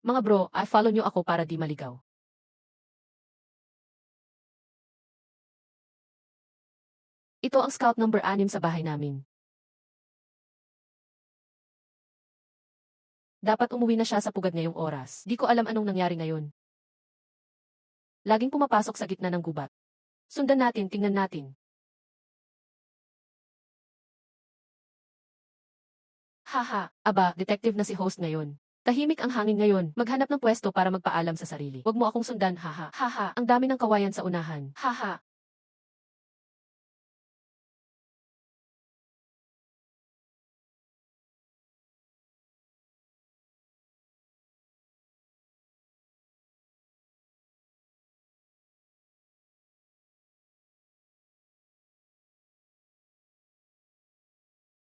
Mga bro, follow nyo ako para di maligaw. Ito ang scout number 6 sa bahay namin. Dapat umuwi na siya sa pugad ngayong oras. Di ko alam anong nangyari ngayon. Laging pumapasok sa gitna ng gubat. Sundan natin, tingnan natin. Haha, aba, detective na si host ngayon. Tahimik ang hangin ngayon, maghanap ng pwesto para magpaalam sa sarili. Huwag mo akong sundan, haha. Haha, ang dami ng kawayan sa unahan. Haha.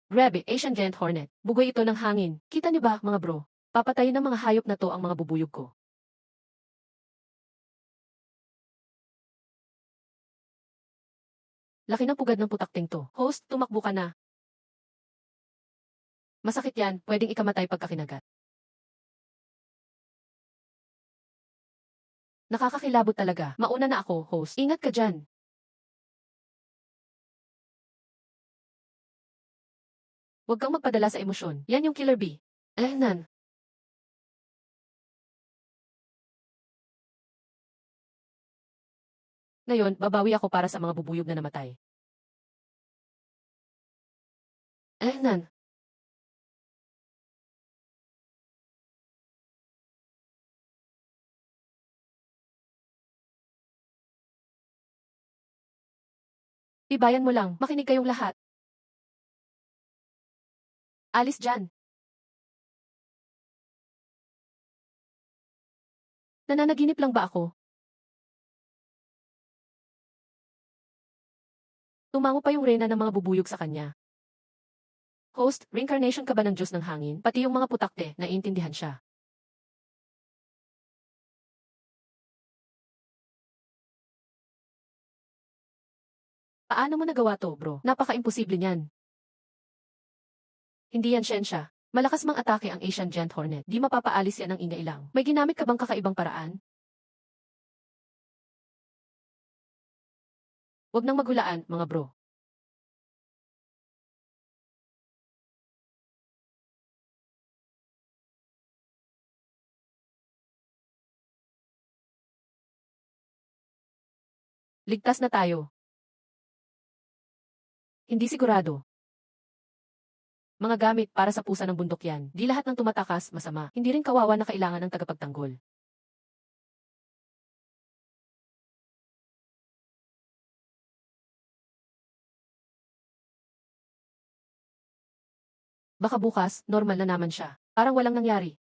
Grabe, Asian Giant Hornet. Bugoy ito ng hangin. Kita niyo ba, mga bro? Papatayin ng mga hayop na to ang mga bubuyog ko. Laki ng pugad ng putakting to. Host, tumakbo ka na. Masakit yan, pwedeng ikamatay pagka kinagat. Nakakakilabot talaga. Mauna na ako, host. Ingat ka dyan. Huwag kang magpadala sa emosyon. Yan yung killer bee. Nan. Ngayon, babawi ako para sa mga bubuyog na namatay. Nan. Ibayan mo lang, makinig kayong lahat. Alis dyan. Nananaginip lang ba ako? Tumango pa yung reyna ng mga bubuyog sa kanya. Host, reincarnation ka ba ng Diyos ng hangin? Pati yung mga putakte, naiintindihan siya. Paano mo nagawa to, bro? Napaka-imposible niyan. Hindi yan siyensya. Malakas mang atake ang Asian Giant Hornet. Di mapapaalis yan ng ingay lang. May ginamit ka bang kakaibang paraan? Huwag nang maghulaan, mga bro. Ligtas na tayo. Hindi sigurado. Mga gamit para sa pusa ng bundok yan. Di lahat ng tumatakas, masama. Hindi rin kawawa na kailangan ng tagapagtanggol. Baka bukas, normal na naman siya. Parang walang nangyari.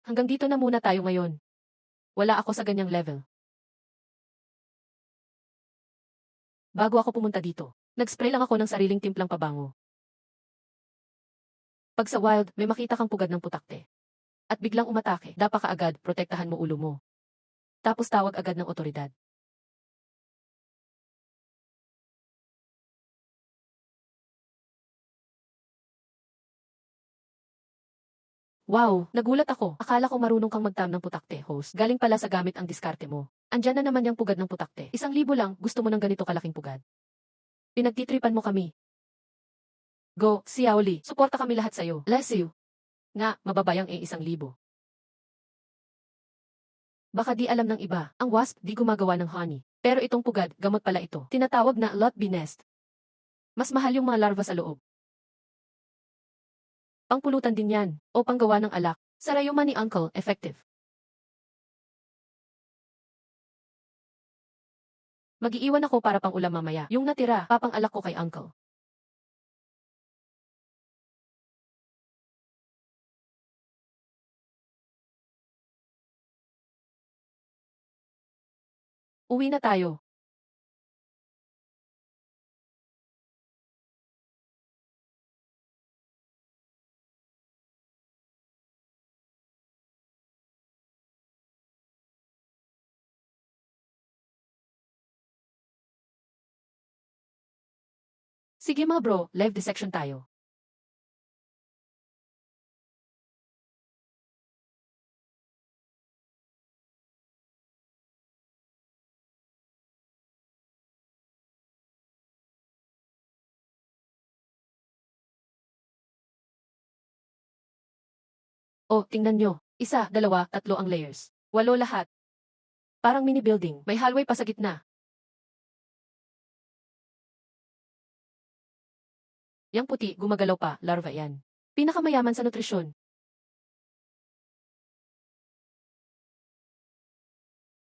Hanggang dito na muna tayo ngayon. Wala ako sa ganyang level. Bago ako pumunta dito, nag-spray lang ako ng sariling timplang pabango. Pag sa wild, may makita kang pugad ng putakte. At biglang umatake, dapa ka agad, protektahan mo ulo mo. Tapos tawag agad ng otoridad. Wow, nagulat ako. Akala ko marunong kang magtam ng putakte, host. Galing pala sa gamit ang diskarte mo. Andyan na naman yung pugad ng putakte. 1,000 lang, gusto mo ng ganito kalaking pugad. Pinagtitripan mo kami. Go, Xiaoli. Suporta kami lahat sa'yo. Bless you. Nga, mababayang 1,000. Baka di alam ng iba, ang wasp di gumagawa ng honey. Pero itong pugad, gamot pala ito. Tinatawag na lot bee nest. Mas mahal yung mga larva sa loob. Pangpulutan din yan, o panggawa ng alak. Sa rayuma ni Uncle, effective. Mag-iiwan ako para pang ulam mamaya. Yung natira, papang alak ko kay Uncle. Uwi na tayo. Sige mga bro, live dissection tayo. Oh, tingnan nyo. Isa, dalawa, tatlo ang layers. 8 lahat. Parang mini building. May hallway pa sa gitna. Yang puti, gumagalaw pa, larva yan. Pinakamayaman sa nutrisyon.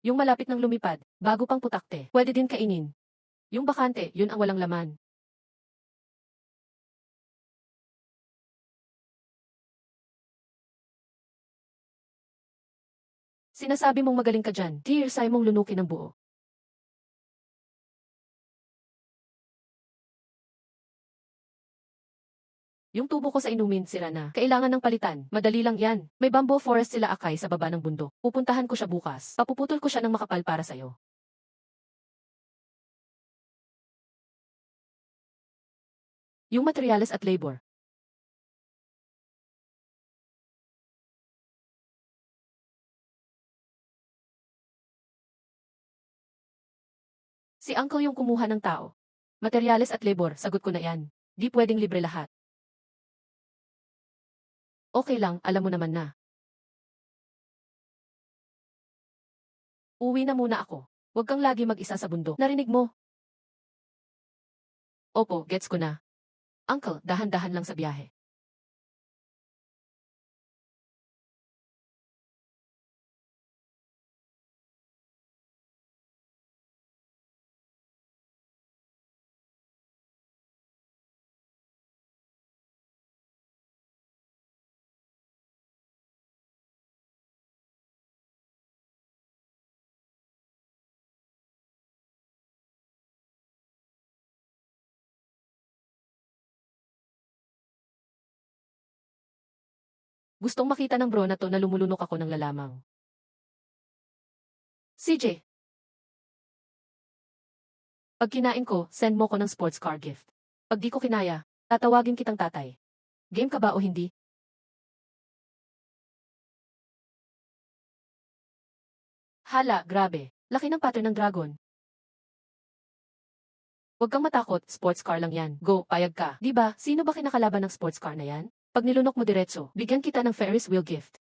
Yung malapit ng lumipad, bago pang putakte, pwede din kainin. Yung bakante, yun ang walang laman. Sinasabi mong magaling ka dyan, dear, say mong lunukin ng buo. Yung tubo ko sa inumin, sira na. Kailangan ng palitan. Madali lang yan. May bamboo forest sila Akay sa baba ng bundok. Pupuntahan ko siya bukas. Papuputol ko siya ng makapal para sa'yo. Yung materyales at labor. Si Uncle yung kumuha ng tao. Materyales at labor, sagot ko na yan. Di pwedeng libre lahat. Okay lang, alam mo naman na. Uwi na muna ako. Huwag kang lagi mag-isa sa bundok. Narinig mo? Opo, gets ko na. Uncle, dahan-dahan lang sa biyahe. Gustong makita ng bro na to na lumulunok ako ng lalamang. CJ, pag kinain ko, send mo ko ng sports car gift. Pag di ko kinaya, tatawagin kitang tatay. Game ka ba o hindi? Hala, grabe. Laki ng pattern ng dragon. Huwag kang matakot, sports car lang yan. Go, payag ka. Di ba, sino ba kinakalaban ng sports car na yan? Pag nilunok mo diretso, bigyan kita ng Ferris wheel gift.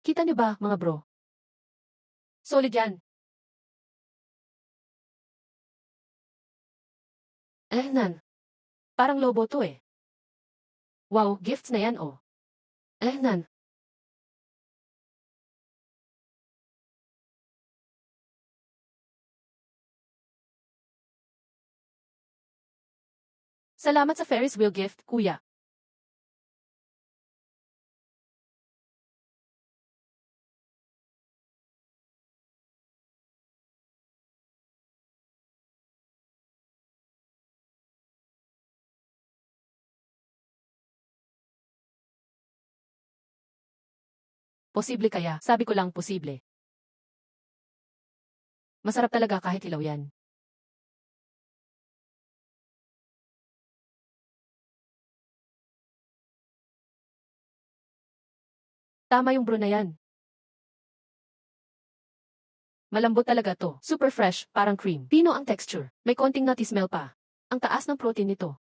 Kita niyo ba, mga bro? Solid yan. Nan. Parang lobo to eh. Wow, gifts na yan oh. Nan. Salamat sa Ferris wheel gift, kuya. Posible kaya? Sabi ko lang posible. Masarap talaga kahit hilaw yan. Tama yung brew na yan. Malambot talaga to. Super fresh, parang cream. Pino ang texture. May konting nutty smell pa. Ang taas ng protein nito.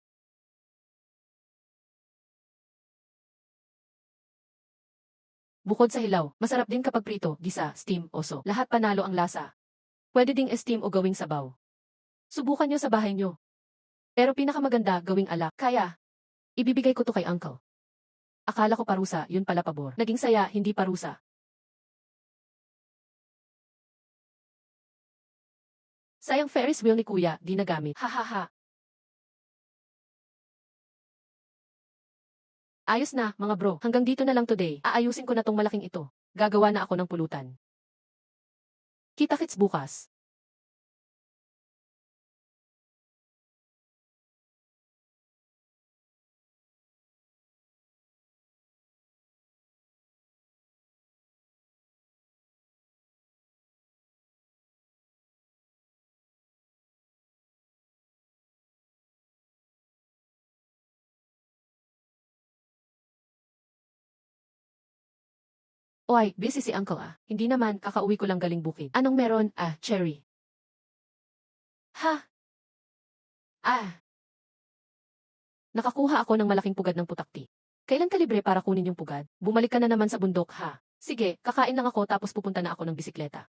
Bukod sa hilaw, masarap din kapag prito, gisa, steam, oso. Lahat panalo ang lasa. Pwede ding steam o gawing sabaw. Subukan nyo sa bahay nyo. Pero pinakamaganda, gawing alak. Kaya, ibibigay ko to kay uncle. Akala ko parusa, yun pala pabor. Naging saya, hindi parusa. Sayang Ferris wheel ni kuya, di nagamit. Hahaha. Ayos na, mga bro. Hanggang dito na lang today. Aayusin ko na tong malaking ito. Gagawa na ako ng pulutan. Kita-kits bukas. Oy, busy si uncle ah. Hindi naman, kakauwi ko lang galing bukid. Anong meron? Ah, cherry. Ha? Ah, nakakuha ako ng malaking pugad ng putakti. Kailan ka libre para kunin yung pugad? Bumalik ka na naman sa bundok ha. Sige, kakain lang ako tapos pupunta na ako ng bisikleta.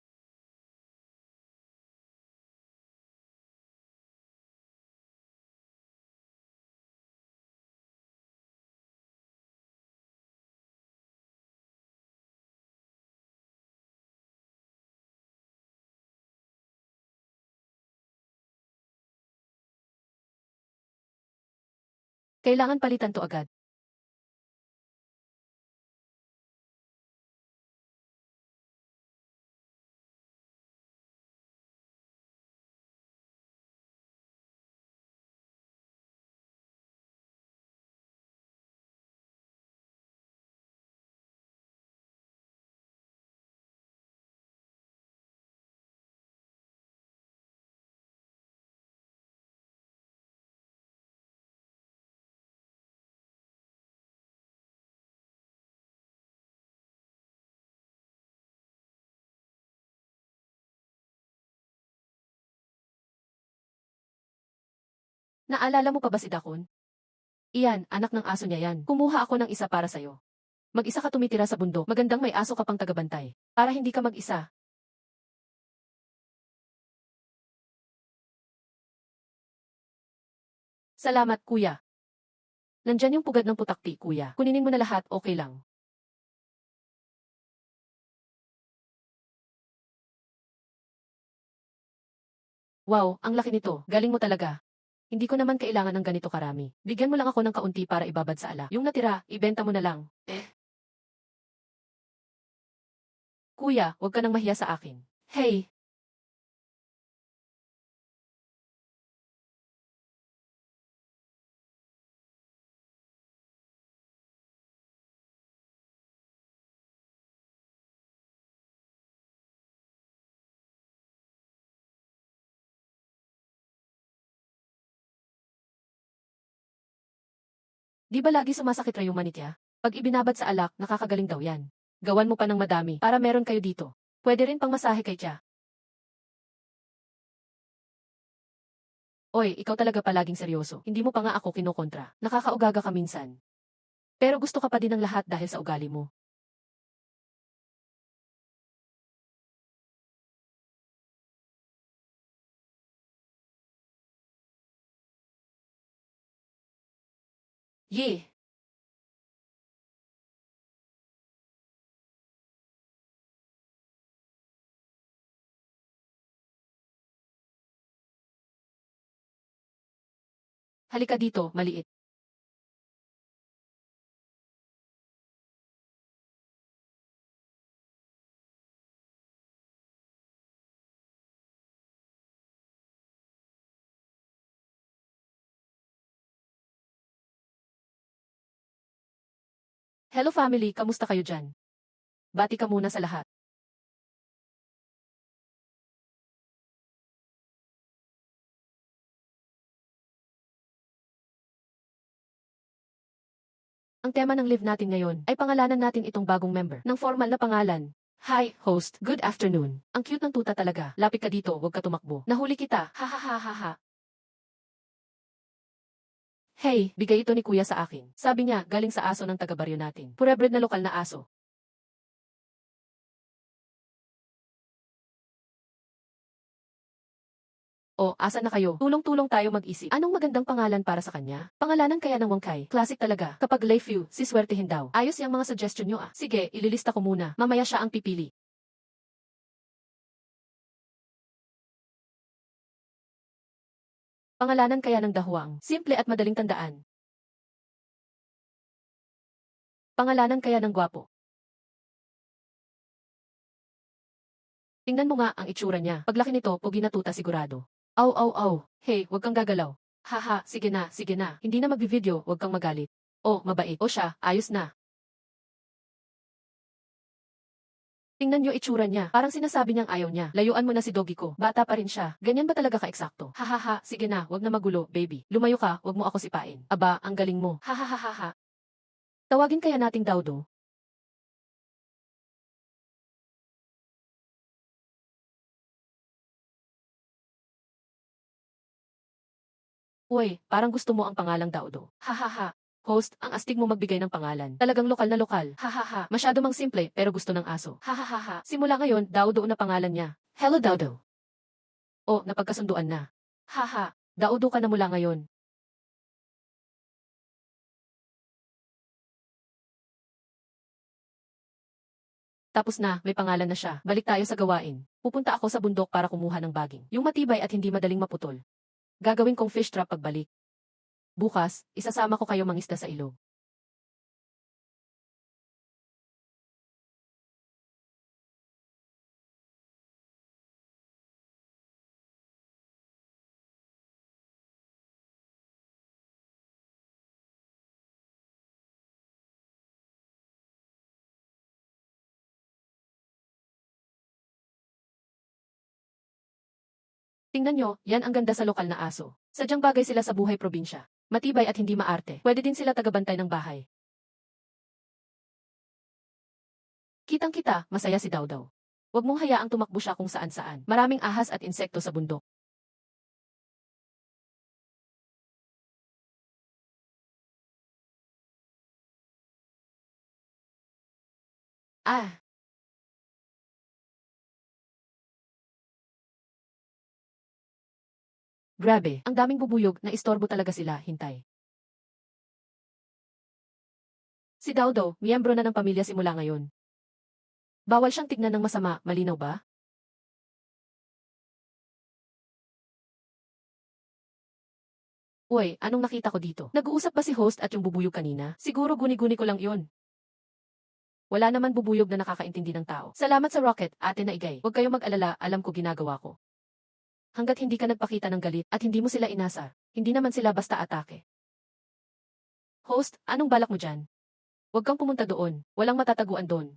Kailangan palitan to agad. Naalala mo pa ba si Dakon? Iyan, anak ng aso niya yan. Kumuha ako ng isa para sa'yo. Mag-isa ka tumitira sa bundok. Magandang may aso ka pang tagabantay. Para hindi ka mag-isa. Salamat, kuya. Nandyan yung pugad ng putakti, kuya. Kuninin mo na lahat, okay lang. Wow, ang laki nito. Galing mo talaga. Hindi ko naman kailangan ng ganito karami. Bigyan mo lang ako ng kaunti para ibabad sa ala. Yung natira, ibenta mo na lang. Kuya, huwag ka nang mahiya sa akin. Hey, di ba lagi sumasakit rayuma ni Tia? Pag ibinabad sa alak, nakakagaling daw yan. Gawan mo pa ng madami para meron kayo dito. Pwede rin pang masahe kay Tia. Oy, ikaw talaga palaging seryoso. Hindi mo pa nga ako kinokontra. Nakakaugaga ka minsan. Pero gusto ka pa din ng lahat dahil sa ugali mo. Ye, halika dito, maliit. Hello family, kamusta kayo dyan? Bati ka muna sa lahat. Ang tema ng live natin ngayon ay pangalanan natin itong bagong member ng formal na pangalan. Hi, host. Good afternoon. Ang cute ng tuta talaga. Lapit ka dito, huwag ka tumakbo. Nahuli kita. Ha ha ha ha ha. Hey, bigay ito ni kuya sa akin. Sabi niya, galing sa aso ng taga-baryo natin. Purebred na lokal na aso. O, asa na kayo? Tulong-tulong tayo mag-isip. Anong magandang pangalan para sa kanya? Pangalanan kaya ng Wangkay? Classic talaga. Kapag Layview, siswertehin daw. Ayos yung mga suggestion nyo ah. Sige, ililista ko muna. Mamaya siya ang pipili. Pangalanan kaya ng Dahuang? Simple at madaling tandaan. Pangalanan kaya ng Gwapo? Tingnan mo nga ang itsura niya. Paglaki nito, pogi na tuta sigurado. Aw, aw, aw. Hey, wag kang gagalaw. Haha, sige na, sige na. Hindi na magbi-video, wag kang magalit. Oh, mabait. O siya, ayos na. Tingnan niyo itsura niya. Parang sinasabi niyang ayaw niya. Layuan mo na si doggy ko. Bata pa rin siya. Ganyan ba talaga ka-eksakto? Hahaha, sige na, wag na magulo, baby. Lumayo ka, wag mo ako sipain. Aba, ang galing mo. Hahaha. Tawagin kaya nating Daudo? Uy, parang gusto mo ang pangalang Daudo. Hahaha. Host, ang astig mo magbigay ng pangalan. Talagang lokal na lokal. Hahaha. Masyado mang simple, pero gusto ng aso. Hahaha. Simula ngayon, Daudo na pangalan niya. Hello Daudo. Oh, napagkasunduan na. Haha. Daudo ka na mula ngayon. Tapos na, may pangalan na siya. Balik tayo sa gawain. Pupunta ako sa bundok para kumuha ng baging. Yung matibay at hindi madaling maputol. Gagawin kong fish trap pagbalik. Bukas, isasama ko kayo mangisda sa ilog. Tingnan nyo, yan ang ganda sa lokal na aso. Sadyang bagay sila sa buhay probinsya. Matibay at hindi maarte. Pwede din sila tagabantay ng bahay. Kitang-kita, masaya si Dawdaw. Huwag mong hayaang tumakbo siya kung saan-saan. Maraming ahas at insekto sa bundok. Ah, grabe, ang daming bubuyog na istorbo talaga sila, hintay. Si Dawdaw, miyembro na ng pamilya simula ngayon. Bawal siyang tignan ng masama, malinaw ba? Uy, anong nakita ko dito? Nag-uusap ba si host at yung bubuyog kanina? Siguro guni-guni ko lang yun. Wala naman bubuyog na nakakaintindi ng tao. Salamat sa rocket, ate na igay. Huwag kayong mag-alala, alam ko ginagawa ko. Hanggat hindi ka nagpakita ng galit at hindi mo sila inasar, hindi naman sila basta atake. Host, anong balak mo dyan? Huwag kang pumunta doon, walang matataguan doon.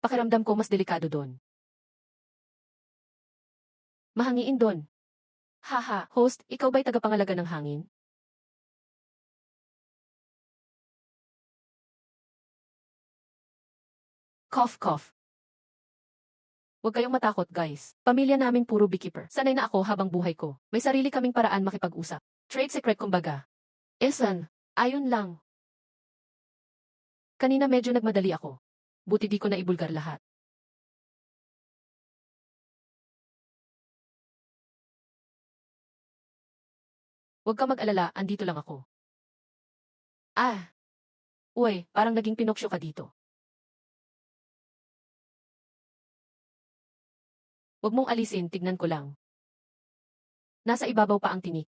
Pakiramdam ko mas delikado doon. Mahangiin doon. Haha, host, ikaw ba'y tagapangalaga ng hangin? Cough cough. Huwag kayong matakot, guys. Pamilya namin puro beekeeper. Sanay na ako habang buhay ko. May sarili kaming paraan makipag-usap. Trade secret kumbaga. Esan, ayun lang. Kanina medyo nagmadali ako. Buti di ko na ibulgar lahat. Huwag kang mag-alala, andito lang ako. Ah, uy, parang naging Pinoksyo ka dito. Huwag mong alisin, tignan ko lang. Nasa ibabaw pa ang tinik.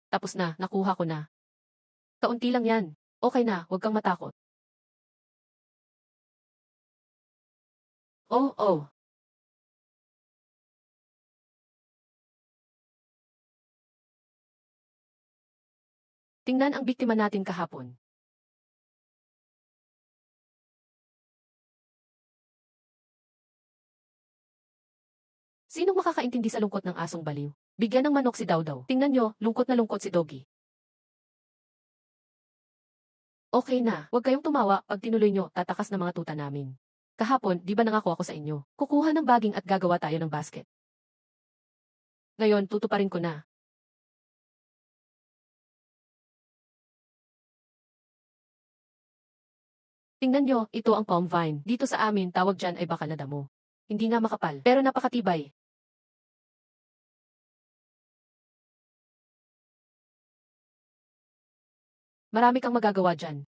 Tapos na, nakuha ko na. Kaunti lang yan. Okay na, huwag kang matakot. Oh, oh. Tingnan ang biktima natin kahapon. Sinong makakaintindi sa lungkot ng asong baliw? Bigyan ng manok si Dawdaw. Tingnan nyo, lungkot na lungkot si Doggy. Okay na, huwag kayong tumawa, pag tinuloy nyo, tatakas na mga tuta namin. Kahapon, di ba nangako ako sa inyo? Kukuha ng baging at gagawa tayo ng basket. Ngayon, tutuparin ko na. Tingnan nyo, ito ang palm vine. Dito sa amin, tawag dyan ay bakal na damo. Hindi nga makapal, pero napakatibay. Marami kang magagawa dyan.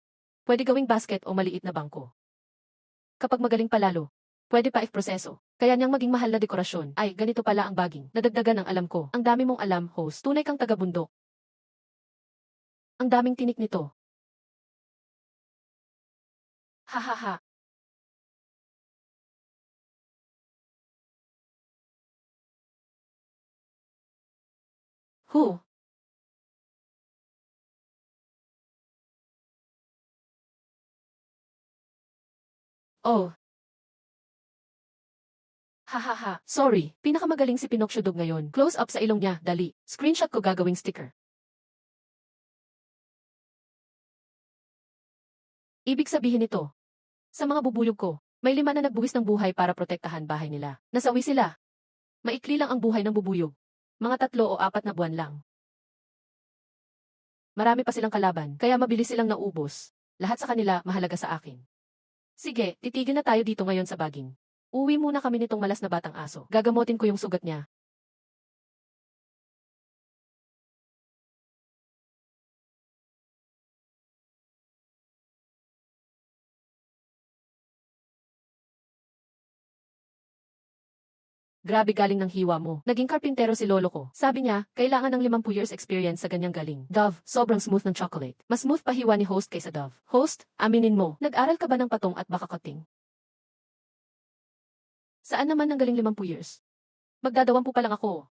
Pwede gawing basket o maliit na bangko. Kapag magaling palalo, pwede pa proseso. Kaya niyang maging mahal na dekorasyon. Ay, ganito pala ang baging. Nadagdagan ang alam ko. Ang dami mong alam, host. Tunay kang taga-bundok. Ang daming tinik nito. Hahaha. Hu. Oh. Hahaha. Sorry. Pinakamagaling si Pinocchio Dog ngayon. Close up sa ilong niya. Dali. Screenshot ko gagawing sticker. Ibig sabihin nito. Sa mga bubuyog ko, May 5 na nagbuwis ng buhay para protektahan bahay nila. Nasawi sila. Maikli lang ang buhay ng bubuyog. Mga 3 o 4 na buwan lang. Marami pa silang kalaban, kaya mabilis silang naubos. Lahat sa kanila mahalaga sa akin. Sige, titigil na tayo dito ngayon sa baging. Uwi muna kami nitong malas na batang aso. Gagamotin ko yung sugat niya. Grabe galing ng hiwa mo. Naging karpintero si lolo ko. Sabi niya, kailangan ng 50 years experience sa ganyang galing. Dove, sobrang smooth ng chocolate. Mas smooth pa hiwa ni host kaysa Dove. Host, aminin mo, nag-aral ka ba ng patong at baka kating? Saan naman ang galing 50 years? Magdadawampu pa lang ako.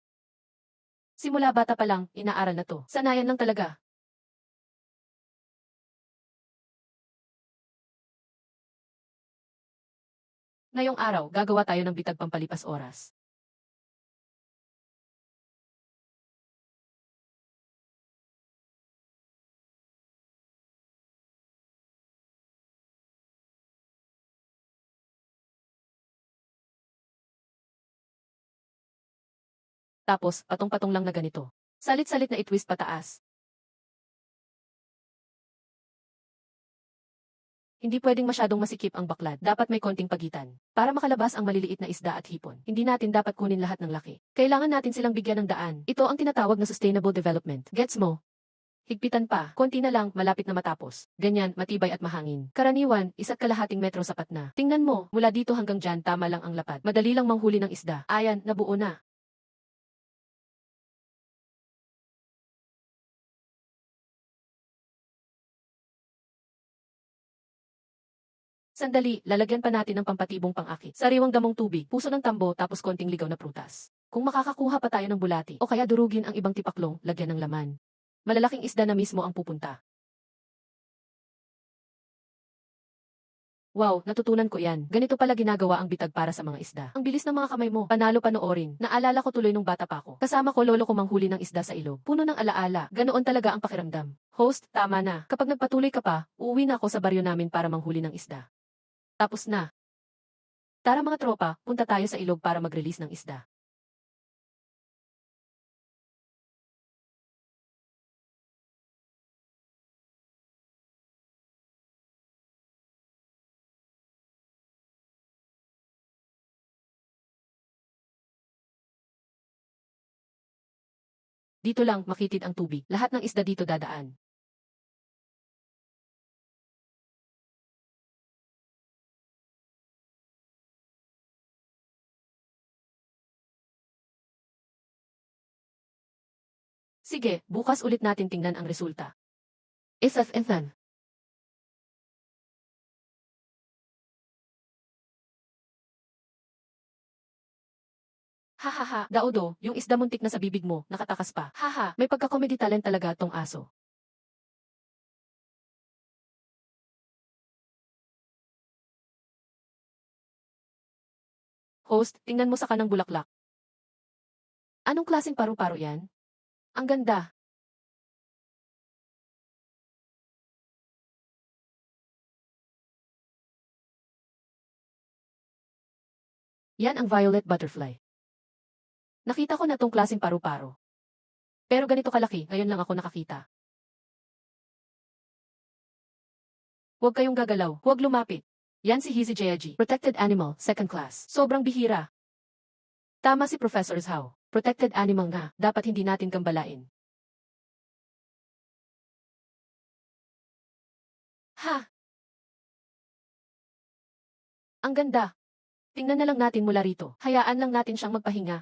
Simula bata pa lang, inaaral na to. Sanayan lang talaga. Ngayong araw, gagawa tayo ng bitag pampalipas oras. Tapos, patong-patong lang na ganito. Salit-salit na itwist pataas. Hindi pwedeng masyadong masikip ang baklad. Dapat may konting pagitan. Para makalabas ang maliliit na isda at hipon. Hindi natin dapat kunin lahat ng laki. Kailangan natin silang bigyan ng daan. Ito ang tinatawag na sustainable development. Gets mo? Higpitan pa. Konti na lang, malapit na matapos. Ganyan, matibay at mahangin. Karaniwan, 1.5 metro sapat na. Tingnan mo, mula dito hanggang dyan, tama lang ang lapad. Madali lang manghuli ng isda. Ayan, nabuo na. Sandali, lalagyan pa natin ng pampatibong pang-akit. Sariwang damong tubig, puso ng tambo tapos konting ligaw na prutas. Kung makakakuha pa tayo ng bulati o kaya durugin ang ibang tipaklong, lagyan ng laman. Malalaking isda na mismo ang pupunta. Wow, natutunan ko yan. Ganito pala ginagawa ang bitag para sa mga isda. Ang bilis ng mga kamay mo. Panalo panoorin. Naalala ko tuloy nung bata pa ako. Kasama ko lolo ko manghuli ng isda sa ilog. Puno ng alaala. Ganoon talaga ang pakiramdam. Host, tama na. Kapag nagpatuloy ka pa, uuwi na ako sa baryo namin para manghuli ng isda. Tapos na. Tara mga tropa, punta tayo sa ilog para mag-release ng isda. Dito lang, makitid ang tubig. Lahat ng isda dito dadaan. Sige, bukas ulit natin tingnan ang resulta. Isaf Ethan. Hahaha, Daudo, yung isda muntik na sa bibig mo, nakatakas pa. Haha, may pagka-comedy talent talaga tong aso. Host, tingnan mo sa kanang bulaklak. Anong klaseng paru-paro yan? Ang ganda. Yan ang violet butterfly. Nakita ko na tong klaseng paru-paro. Pero ganito kalaki, ngayon lang ako nakakita. Huwag kayong gagalaw, huwag lumapit. Yan si Hizi Jayaji. Protected animal, second class. Sobrang bihira. Tama si Professor Zhao. Protected animal nga, dapat hindi natin gambalain. Ha! Ang ganda. Tingnan na lang natin mula rito. Hayaan lang natin siyang magpahinga.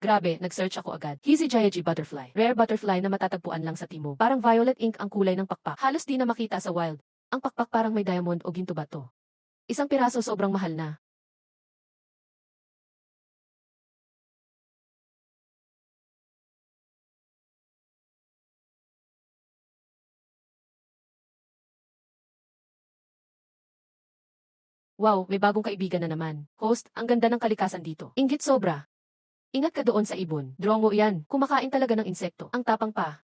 Grabe, nag-search ako agad. Hizijayaji butterfly. Rare butterfly na matatagpuan lang sa timog. Parang violet ink ang kulay ng pakpak. Halos di na makita sa wild. Ang pakpak parang may diamond o ginto bato. Isang piraso sobrang mahal na. Wow, may bagong kaibigan na naman. Host, ang ganda ng kalikasan dito. Inggit sobra. Ingat ka doon sa ibon. Drongo yan. Kumakain talaga ng insekto. Ang tapang pa.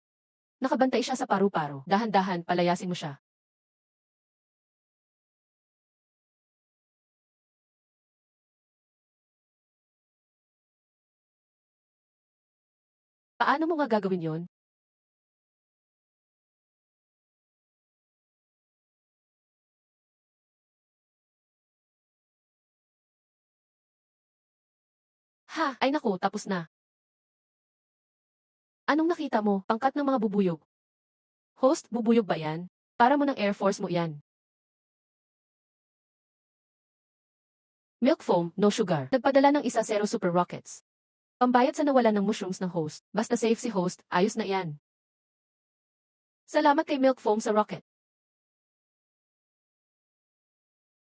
Nakabantay siya sa paru-paro. Dahan-dahan, palayasin mo siya. Paano mo nga gagawin yon? Ha, ay naku, tapos na. Anong nakita mo? Pangkat ng mga bubuyog. Host, bubuyog ba yan? Para mo ng Air Force mo yan. Milk foam, no sugar. Nagpadala ng isa zero super rockets. Pambayad sa nawalan ng mushrooms ng host. Basta safe si host, ayos na yan. Salamat kay Milk Foam sa rocket.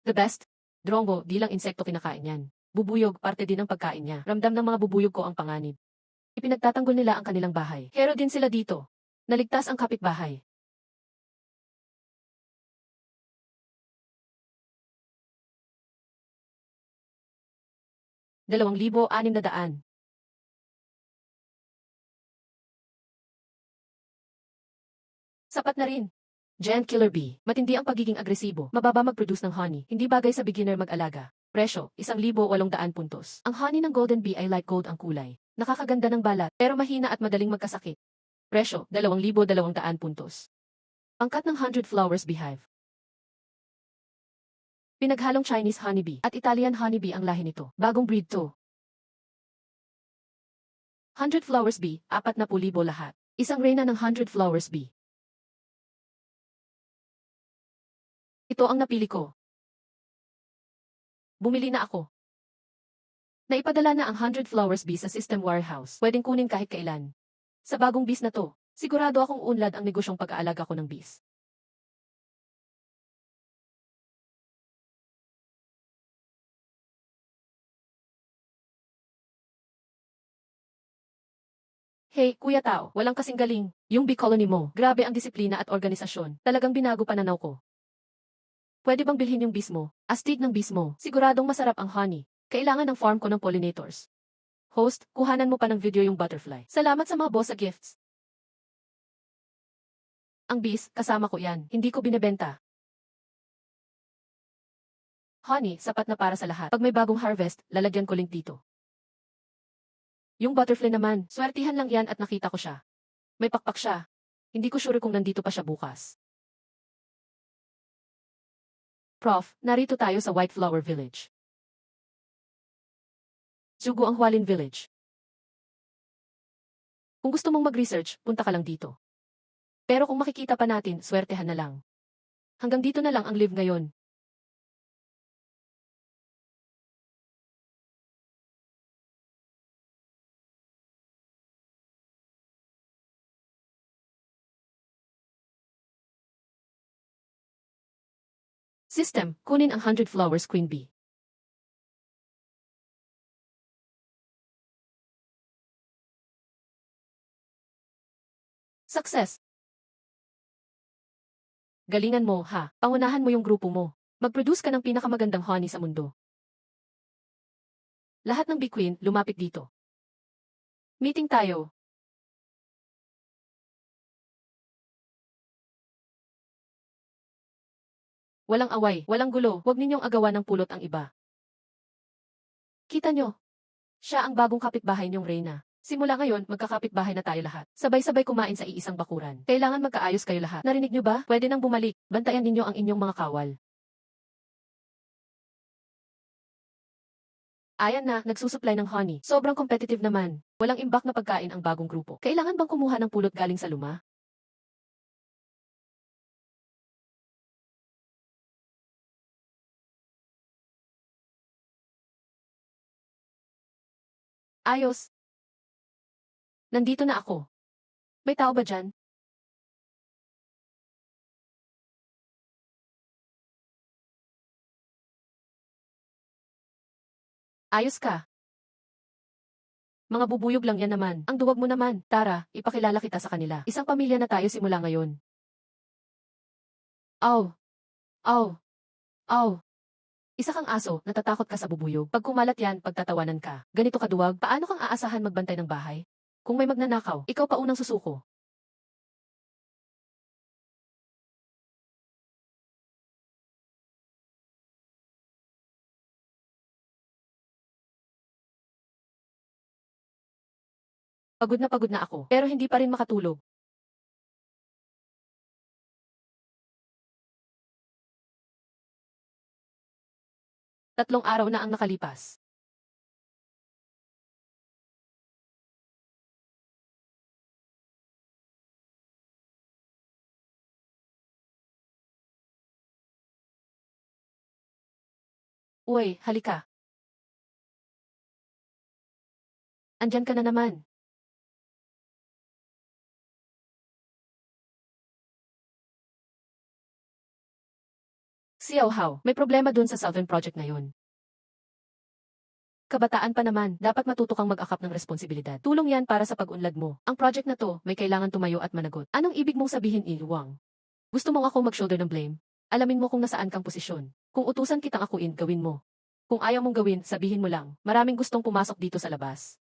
The best? Drongo, di lang insekto kinakain yan. Bubuyog, parte din ng pagkain niya. Ramdam ng mga bubuyog ko ang panganib. Ipinagtatanggol nila ang kanilang bahay. Hero din sila dito. Naligtas ang kapitbahay. 2,600. Sapat na rin. Giant Killer Bee. Matindi ang pagiging agresibo. Mababa mag-produce ng honey. Hindi bagay sa beginner mag-alaga. Presyo, 1,800 puntos. Ang honey ng Golden Bee ay light gold ang kulay. Nakakaganda ng balat, pero mahina at madaling magkasakit. Presyo, 2,200 puntos. Pangkat ng 100 Flowers Beehive. Pinaghalong Chinese honeybee at Italian honeybee ang lahi nito. Bagong breed to. 100 Flowers Bee, 40,000 lahat. Isang reyna ng 100 Flowers Bee. Ito ang napili ko. Bumili na ako. Naipadala na ang 100 Flowers Bee sa system warehouse. Pwedeng kunin kahit kailan. Sa bagong bees na to, sigurado akong unlad ang negosyong pag-aalaga ko ng bees. Hey, Kuya Tao, walang kasing galing. Yung bee colony mo, grabe ang disiplina at organisasyon. Talagang binago pananaw ko. Pwede bang bilhin yung bees mo? Astig ng bees mo. Siguradong masarap ang honey. Kailangan ng farm ko ng pollinators. Host, kuhanan mo pa ng video yung butterfly. Salamat sa mga boss sa gifts. Ang bees, kasama ko yan. Hindi ko binebenta. Honey, sapat na para sa lahat. Pag may bagong harvest, lalagyan ko link dito. Yung butterfly naman, swertihan lang yan at nakita ko siya. May pakpak siya. Hindi ko sure kung nandito pa siya bukas. Prof, narito tayo sa White Flower Village. Sugo ang Hualin Village. Kung gusto mong mag-research, punta ka lang dito. Pero kung makikita pa natin, swertehan na lang. Hanggang dito na lang ang live ngayon. System, kunin ang 100 Flowers Queen Bee. Success! Galingan mo, ha? Pangunahan mo yung grupo mo. Mag-produce ka ng pinakamagandang honey sa mundo. Lahat ng Bee Queen, lumapit dito. Meeting tayo. Walang away, walang gulo, huwag ninyong agawan ng pulot ang iba. Kita nyo? Siya ang bagong kapitbahay niyong Reyna. Simula ngayon, magkakapitbahay na tayo lahat. Sabay-sabay kumain sa iisang bakuran. Kailangan magkaayos kayo lahat. Narinig nyo ba? Pwede nang bumalik. Bantayan ninyo ang inyong mga kawal. Ayan na, nagsusupply ng honey. Sobrang competitive naman. Walang imbak na pagkain ang bagong grupo. Kailangan bang kumuha ng pulot galing sa luma? Ayos. Nandito na ako. May tao ba dyan? Ayos ka. Mga bubuyog lang yan naman. Ang duwag mo naman. Tara, ipakilala kita sa kanila. Isang pamilya na tayo simula ngayon. Aw, aw, aw. Isa kang aso, natatakot ka sa bubuyog. Pag kumalat yan, pagtatawanan ka. Ganito kaduwag, paano kang aasahan magbantay ng bahay? Kung may magnanakaw, ikaw pa unang susuko. Pagod na ako, pero hindi pa rin makatulog. Tatlong araw na ang nakalipas. Uy, halika. Andyan ka na naman. Xiao, may problema dun sa Southern Project na yun. Kabataan pa naman, dapat matuto kang mag-akap ng responsibilidad. Tulong yan para sa pag-unlad mo. Ang project na to, may kailangan tumayo at managot. Anong ibig mong sabihin, Iluwang? Gusto mong ako mag-shoulder ng blame? Alamin mo kung nasaan kang posisyon. Kung utusan kitang akuin, gawin mo. Kung ayaw mong gawin, sabihin mo lang. Maraming gustong pumasok dito sa labas.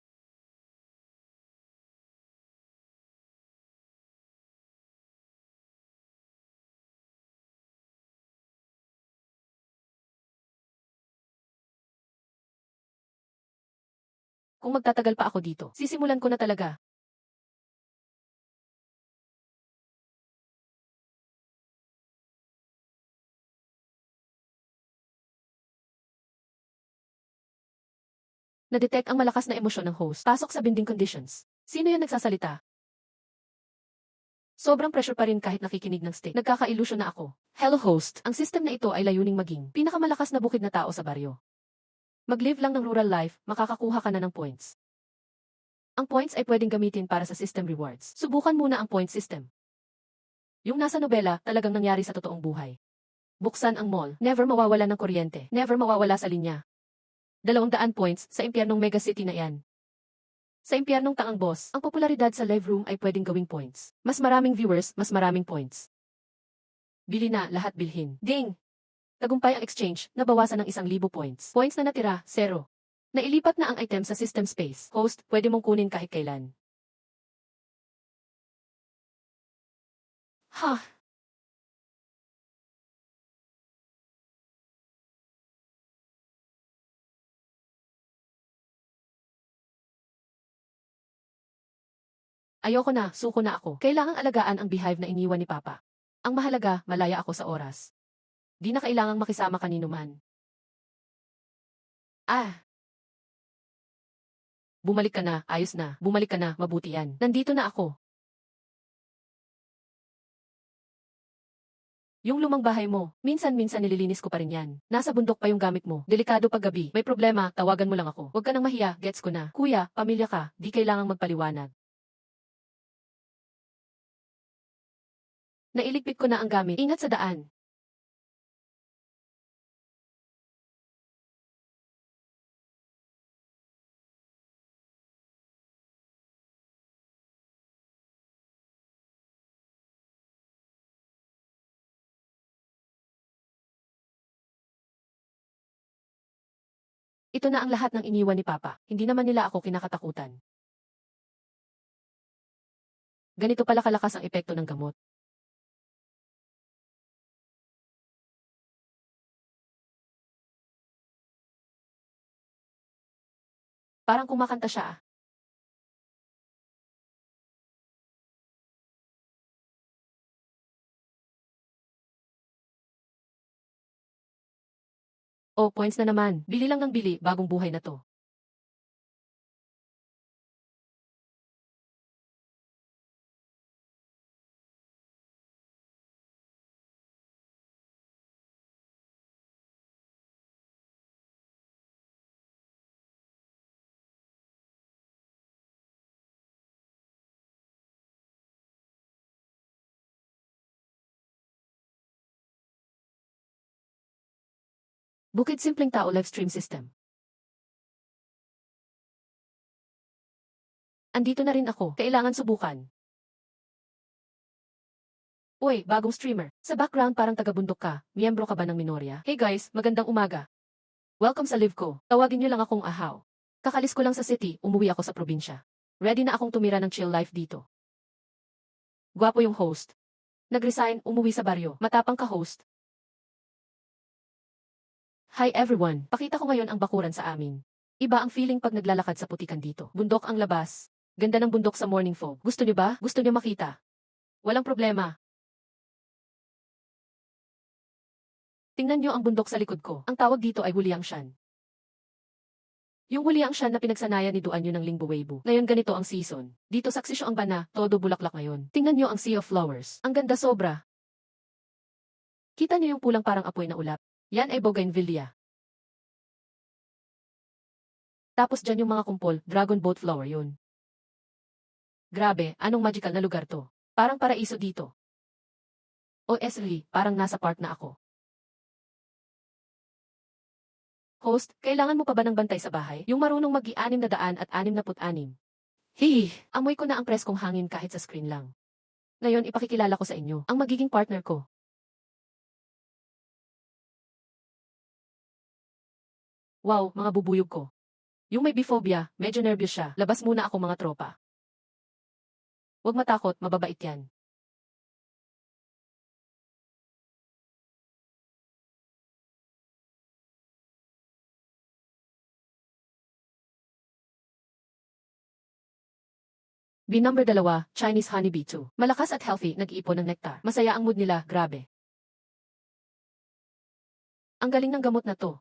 Kung magtatagal pa ako dito, sisimulan ko na talaga. Na-detect ang malakas na emosyon ng host. Pasok sa binding conditions. Sino yan nagsasalita? Sobrang pressure pa rin kahit nakikinig ng stick. Nagkaka-illusion na ako. Hello host, ang system na ito ay layuning maging pinakamalakas na bukid na tao sa baryo. Mag-live lang ng rural life, makakakuha ka na ng points. Ang points ay pwedeng gamitin para sa system rewards. Subukan muna ang point system. Yung nasa nobela, talagang nangyari sa totoong buhay. Buksan ang mall, never mawawala ng kuryente, never mawawala sa linya. 200 points sa impyernong megacity na yan. Sa impyernong Taang Boss, ang popularidad sa live room ay pwedeng gawing points. Mas maraming viewers, mas maraming points. Bili na, lahat bilhin. Ding! Tagumpay ang exchange, nabawasan ng 1,000 points. Points na natira, 0. Nailipat na ang item sa system space. Host, pwede mong kunin kahit kailan. Ha! Ayoko na, suko na ako. Kailangang alagaan ang beehive na iniwan ni Papa. Ang mahalaga, malaya ako sa oras. Di na kailangang makisama kanino man. Ah! Bumalik ka na, ayos na. Bumalik ka na, mabuti yan. Nandito na ako. Yung lumang bahay mo, minsan-minsan nililinis ko pa rin yan. Nasa bundok pa yung gamit mo. Delikado pag gabi. May problema, tawagan mo lang ako. Huwag ka nang mahiya, gets ko na. Kuya, pamilya ka, di kailangang magpaliwanag. Nailigpit ko na ang gamit. Ingat sa daan. Ito na ang lahat ng iniwan ni Papa. Hindi naman nila ako kinakatakutan. Ganito pala kalakas ang epekto ng gamot. Parang kumakanta siya ah. Oh, points na naman. Bili lang ng bili, bagong buhay na to. Bukid Simpleng Tao live stream system. Andito na rin ako, kailangan subukan. Uy, bagong streamer. Sa background parang taga-bundok ka, miyembro ka ba ng Minoria? Hey guys, magandang umaga. Welcome sa live ko, tawagin niyo lang akong Ahaw. Kakalis ko lang sa city, umuwi ako sa probinsya. Ready na akong tumira ng chill life dito. Gwapo yung host. Nag-resign, umuwi sa baryo, matapang ka host. Hi everyone, pakita ko ngayon ang bakuran sa amin. Iba ang feeling pag naglalakad sa putikan dito. Bundok ang labas. Ganda ng bundok sa morning fog. Gusto niyo ba? Gusto niyo makita? Walang problema. Tingnan niyo ang bundok sa likod ko. Ang tawag dito ay Huliangshan. Yung Huliangshan na pinagsanayan ni Duan yun ng Lingbo Weibo. Ngayon ganito ang season. Dito sa Xisyo ang bana, todo bulaklak ngayon. Tingnan niyo ang sea of flowers. Ang ganda sobra. Kita niyo yung pulang parang apoy na ulap. Yan ay bougainvillea. Tapos dyan yung mga kumpol, dragon boat flower yun. Grabe, anong magical na lugar to? Parang paraiso dito. Honestly, parang nasa park na ako. Host, kailangan mo pa ba ng bantay sa bahay? Yung marunong mag-666. Hihi, amoy ko na ang preskong hangin kahit sa screen lang. Ngayon ipakikilala ko sa inyo, ang magiging partner ko. Wow, mga bubuyog ko. Yung may biphobia, medyo nervous siya, labas muna ako mga tropa. Huwag matakot, mababait yan. Number 2, Chinese Honeybee 2. Malakas at healthy, nag-iipon ng nectar. Masaya ang mood nila, grabe. Ang galing ng gamot na to.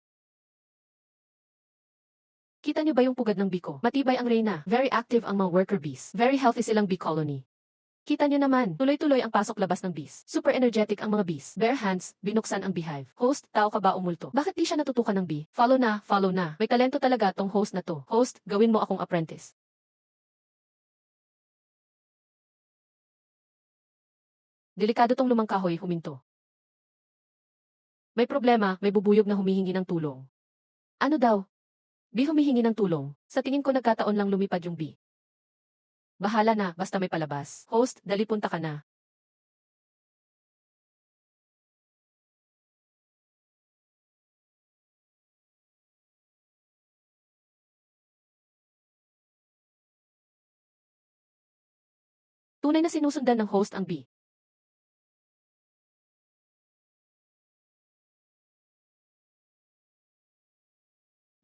Kita niyo ba yung pugad ng biko? Matibay ang reyna. Very active ang mga worker bees. Very healthy silang bee colony. Kita niyo naman, tuloy-tuloy ang pasok-labas ng bees. Super energetic ang mga bees. Bare hands, binuksan ang beehive. Host, tao ka ba umulto? Bakit di siya natutukan ng bee? Follow na, follow na. May talento talaga tong host na to. Host, gawin mo akong apprentice. Delikado tong lumang kahoy, huminto. May problema, may bubuyog na humihingi ng tulong. Ano daw? Bee humihingi ng tulong. Sa tingin ko nagkataon lang lumipad yung bee. Bahala na, basta may palabas. Host, dali punta ka na. Tunay na sinusundan ng host ang bee.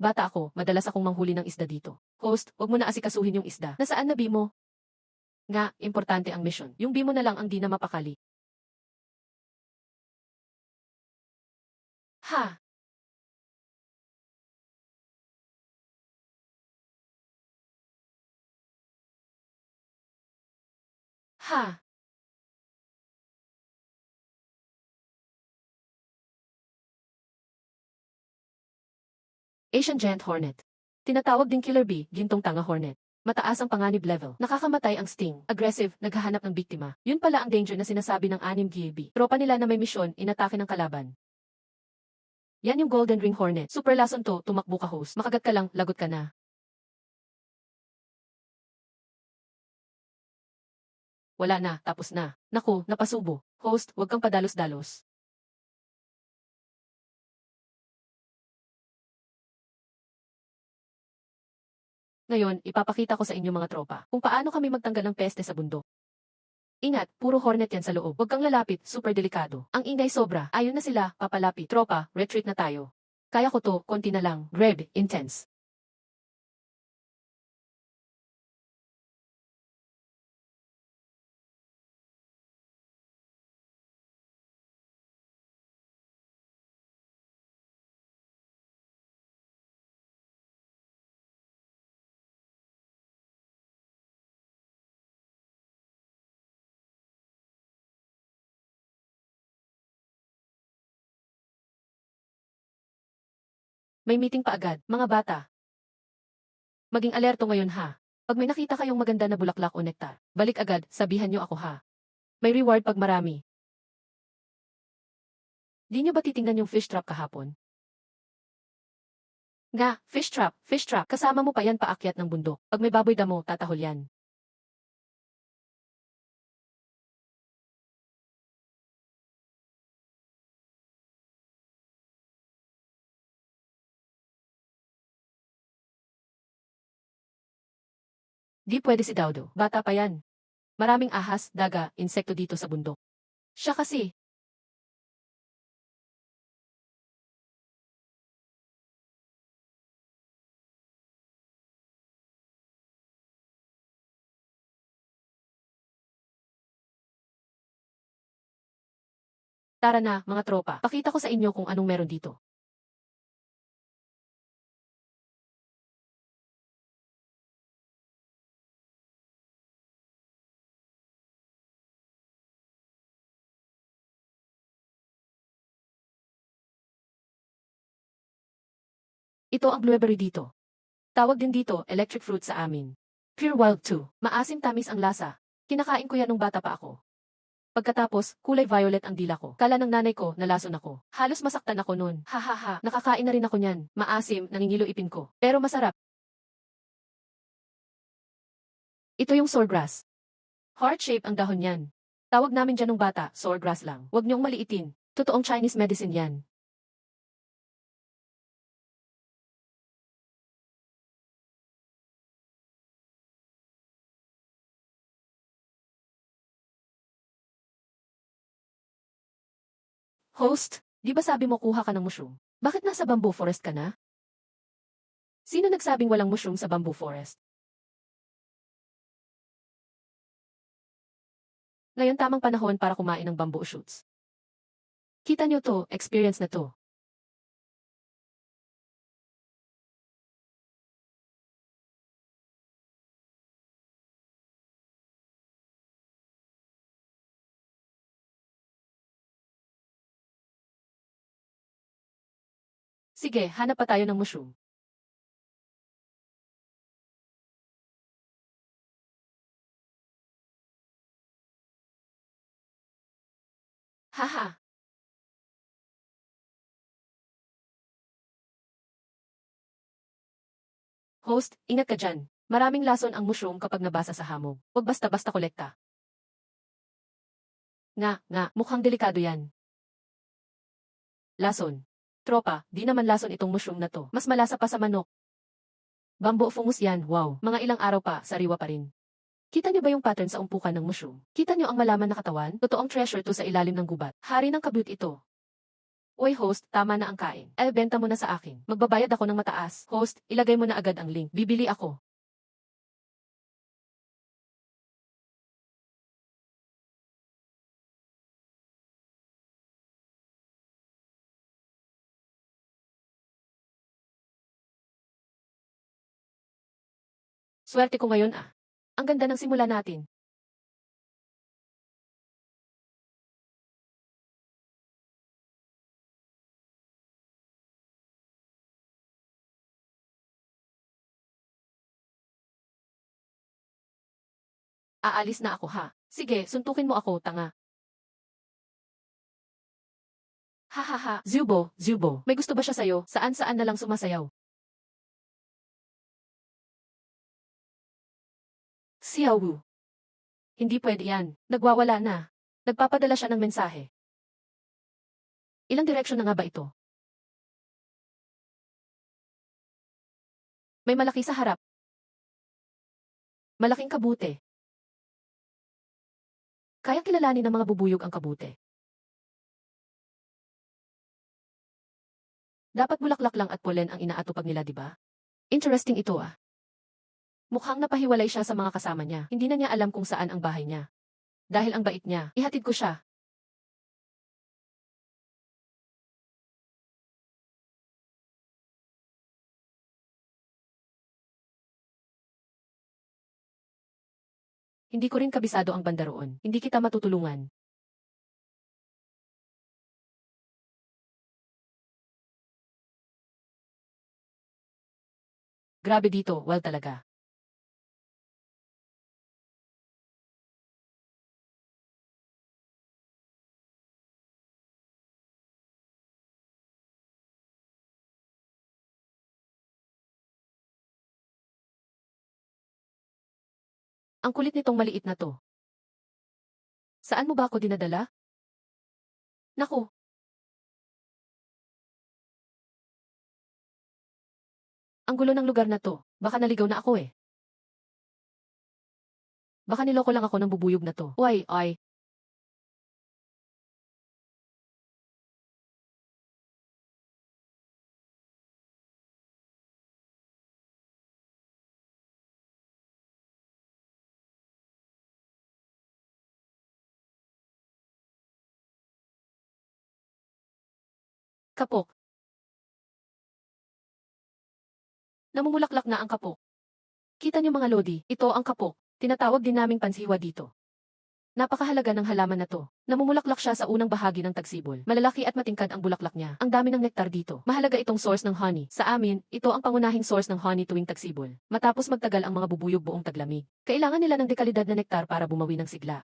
Bata ako, madalas akong manghuli ng isda dito. Host, wag mo na asikasuhin yung isda. Nasaan na bee mo? Nga, importante ang mission. Yung bee mo na lang ang di na mapakali. Ha? Ha? Asian Giant Hornet. Tinatawag ding killer bee, gintong tanga hornet. Mataas ang panganib level. Nakakamatay ang sting. Aggressive, naghahanap ng biktima. Yun pala ang danger na sinasabi ng 6 GB. Tropa nila na may misyon, inatake ng kalaban. Yan yung Golden Ring Hornet. Super lason to, tumakbo ka host. Makagat ka lang, lagot ka na. Wala na, tapos na. Naku, napasubo. Host, wag kang padalos-dalos. Ngayon, ipapakita ko sa inyo mga tropa kung paano kami magtanggal ng peste sa bundok. Ingat, puro hornet yan sa loob. Huwag kang lalapit, super delikado. Ang ingay sobra. Ayun na sila, papalapit. Tropa, retreat na tayo. Kaya ko to, konti na lang. Grab, intense. May meeting pa agad, mga bata. Maging alerto ngayon ha. Pag may nakita kayong maganda na bulaklak o nektar, balik agad, sabihan nyo ako ha. May reward pag marami. Di nyo ba titingnan yung fish trap kahapon? Nga, fish trap, kasama mo pa yan paakyat ng bundok. Pag may baboy damo, tatahol yan. Di pwede si Daudo, bata pa yan. Maraming ahas, daga, insekto dito sa bundok. Siya kasi, tara na, mga tropa, pakita ko sa inyo kung anong meron dito. Ito ang blueberry dito. Tawag din dito, electric fruit sa amin. Pure wild too. Maasim tamis ang lasa. Kinakain ko yan nung bata pa ako. Pagkatapos, kulay violet ang dila ko. Kala ng nanay ko, nalason ako. Halos masaktan ako nun. Ha ha ha, nakakain na rin ako niyan. Maasim, nangingilo ipin ko. Pero masarap. Ito yung soregrass. Heart shape ang dahon niyan. Tawag namin dyan nung bata, soregrass lang. Huwag niyong maliitin. Totoong Chinese medicine yan. Host, di ba sabi mo kuha ka ng mushroom? Bakit nasa bamboo forest ka na? Sino nagsabing walang mushroom sa bamboo forest? Ngayon tamang panahon para kumain ng bamboo shoots. Kita niyo to, experience na to. Sige, hanap pa tayo ng mushroom. Haha, host, ingat ka dyan. Maraming lason ang mushroom kapag nabasa sa hamog. Huwag basta-basta kolekta. Nga, mukhang delikado yan. Lason. Tropa, di naman lason itong mushroom na to. Mas malasa pa sa manok. Bamboo fungus yan, wow. Mga ilang araw pa, sariwa pa rin. Kita niyo ba yung pattern sa umpukan ng mushroom? Kita niyo ang malaman na katawan? Totoong treasure to sa ilalim ng gubat. Hari ng kabut ito. Uy host, tama na ang kain. Benta mo na sa akin. Magbabayad ako ng mataas. Host, ilagay mo na agad ang link. Bibili ako. Swerte ko ngayon ah. Ang ganda ng simula natin. Aalis na ako ha. Sige, suntukin mo ako, tanga. Hahaha, Zubo, may gusto ba siya sa'yo? Saan-saan na lang sumasayaw. Xiaowu. Hindi pwede yan. Nagwawala na. Nagpapadala siya ng mensahe. Ilang direksyon na nga ba ito? May malaki sa harap. Malaking kabute. Kayang kilalanin ng mga bubuyog ang kabute. Dapat bulaklak lang at polen ang inaatupag nila, di ba? Interesting ito ah. Mukhang napahiwalay siya sa mga kasama niya. Hindi na niya alam kung saan ang bahay niya. Dahil ang bait niya, ihatid ko siya. Hindi ko rin kabisado ang banda roon. Hindi kita matutulungan. Grabe dito, well talaga. Ang kulit nitong maliit na to. Saan mo ba ako dinadala? Naku, ang gulo ng lugar na to. Baka naligaw na ako eh. Baka niloko lang ako ng bubuyog na to. Uy, ay. Kapok. Namumulaklak na ang kapok. Kita niyo mga lodi, ito ang kapok. Tinatawag din naming pansiwa dito. Napakahalaga ng halaman na to. Namumulaklak siya sa unang bahagi ng tagsibol. Malalaki at matingkad ang bulaklak niya. Ang dami ng nektar dito. Mahalaga itong source ng honey. Sa amin, ito ang pangunahing source ng honey tuwing tagsibol. Matapos magtagal ang mga bubuyog buong taglamig. Kailangan nila ng dekalidad na nektar para bumawi ng sigla.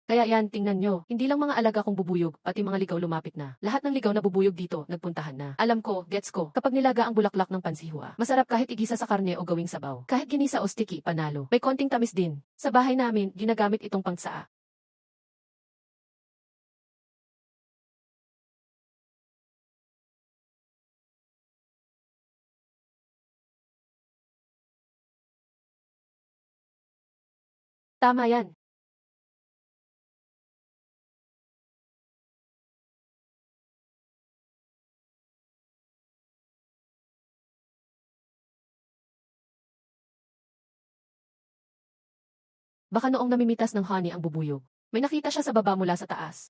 Kaya yan, tingnan nyo, hindi lang mga alaga kong bubuyog, pati mga ligaw lumapit na. Lahat ng ligaw na bubuyog dito, nagpuntahan na. Alam ko, gets ko, kapag nilaga ang bulaklak ng pansihua, masarap kahit igisa sa karne o gawing sabaw. Kahit ginisa o sticky, panalo. May konting tamis din. Sa bahay namin, ginagamit itong pangsaa. Tama yan. Baka noong namimitas ng honey ang bubuyog. May nakita siya sa baba mula sa taas.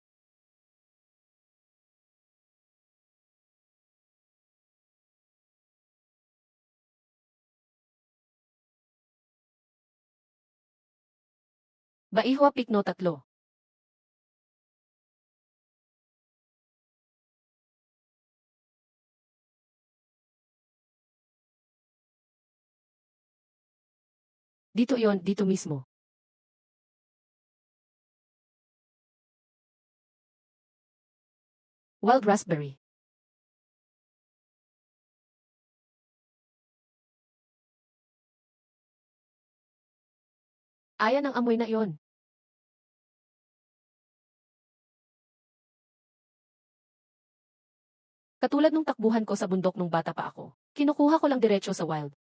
Baihua Pikno 3. Dito yon, dito mismo. Wild raspberry. Ayan ang amoy na iyon. Katulad nung takbuhan ko sa bundok nung bata pa ako. Kinukuha ko lang diretso sa wild.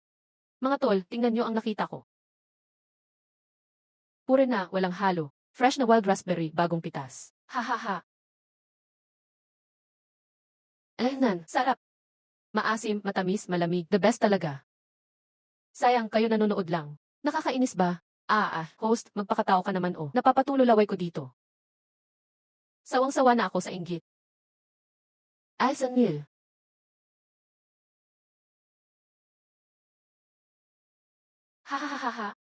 Mga tol, tingnan nyo ang nakita ko. Pure na, walang halo. Fresh na wild raspberry, bagong pitas. Ha ha ha. Nan, sarap. Maasim, matamis, malamig. The best talaga. Sayang, kayo nanonood lang. Nakakainis ba? Host, magpakatao ka naman oh. Napapatulolaway ko dito. Sawang-sawa na ako sa inggit. Ay, sangil. Ha ha ha ha ha.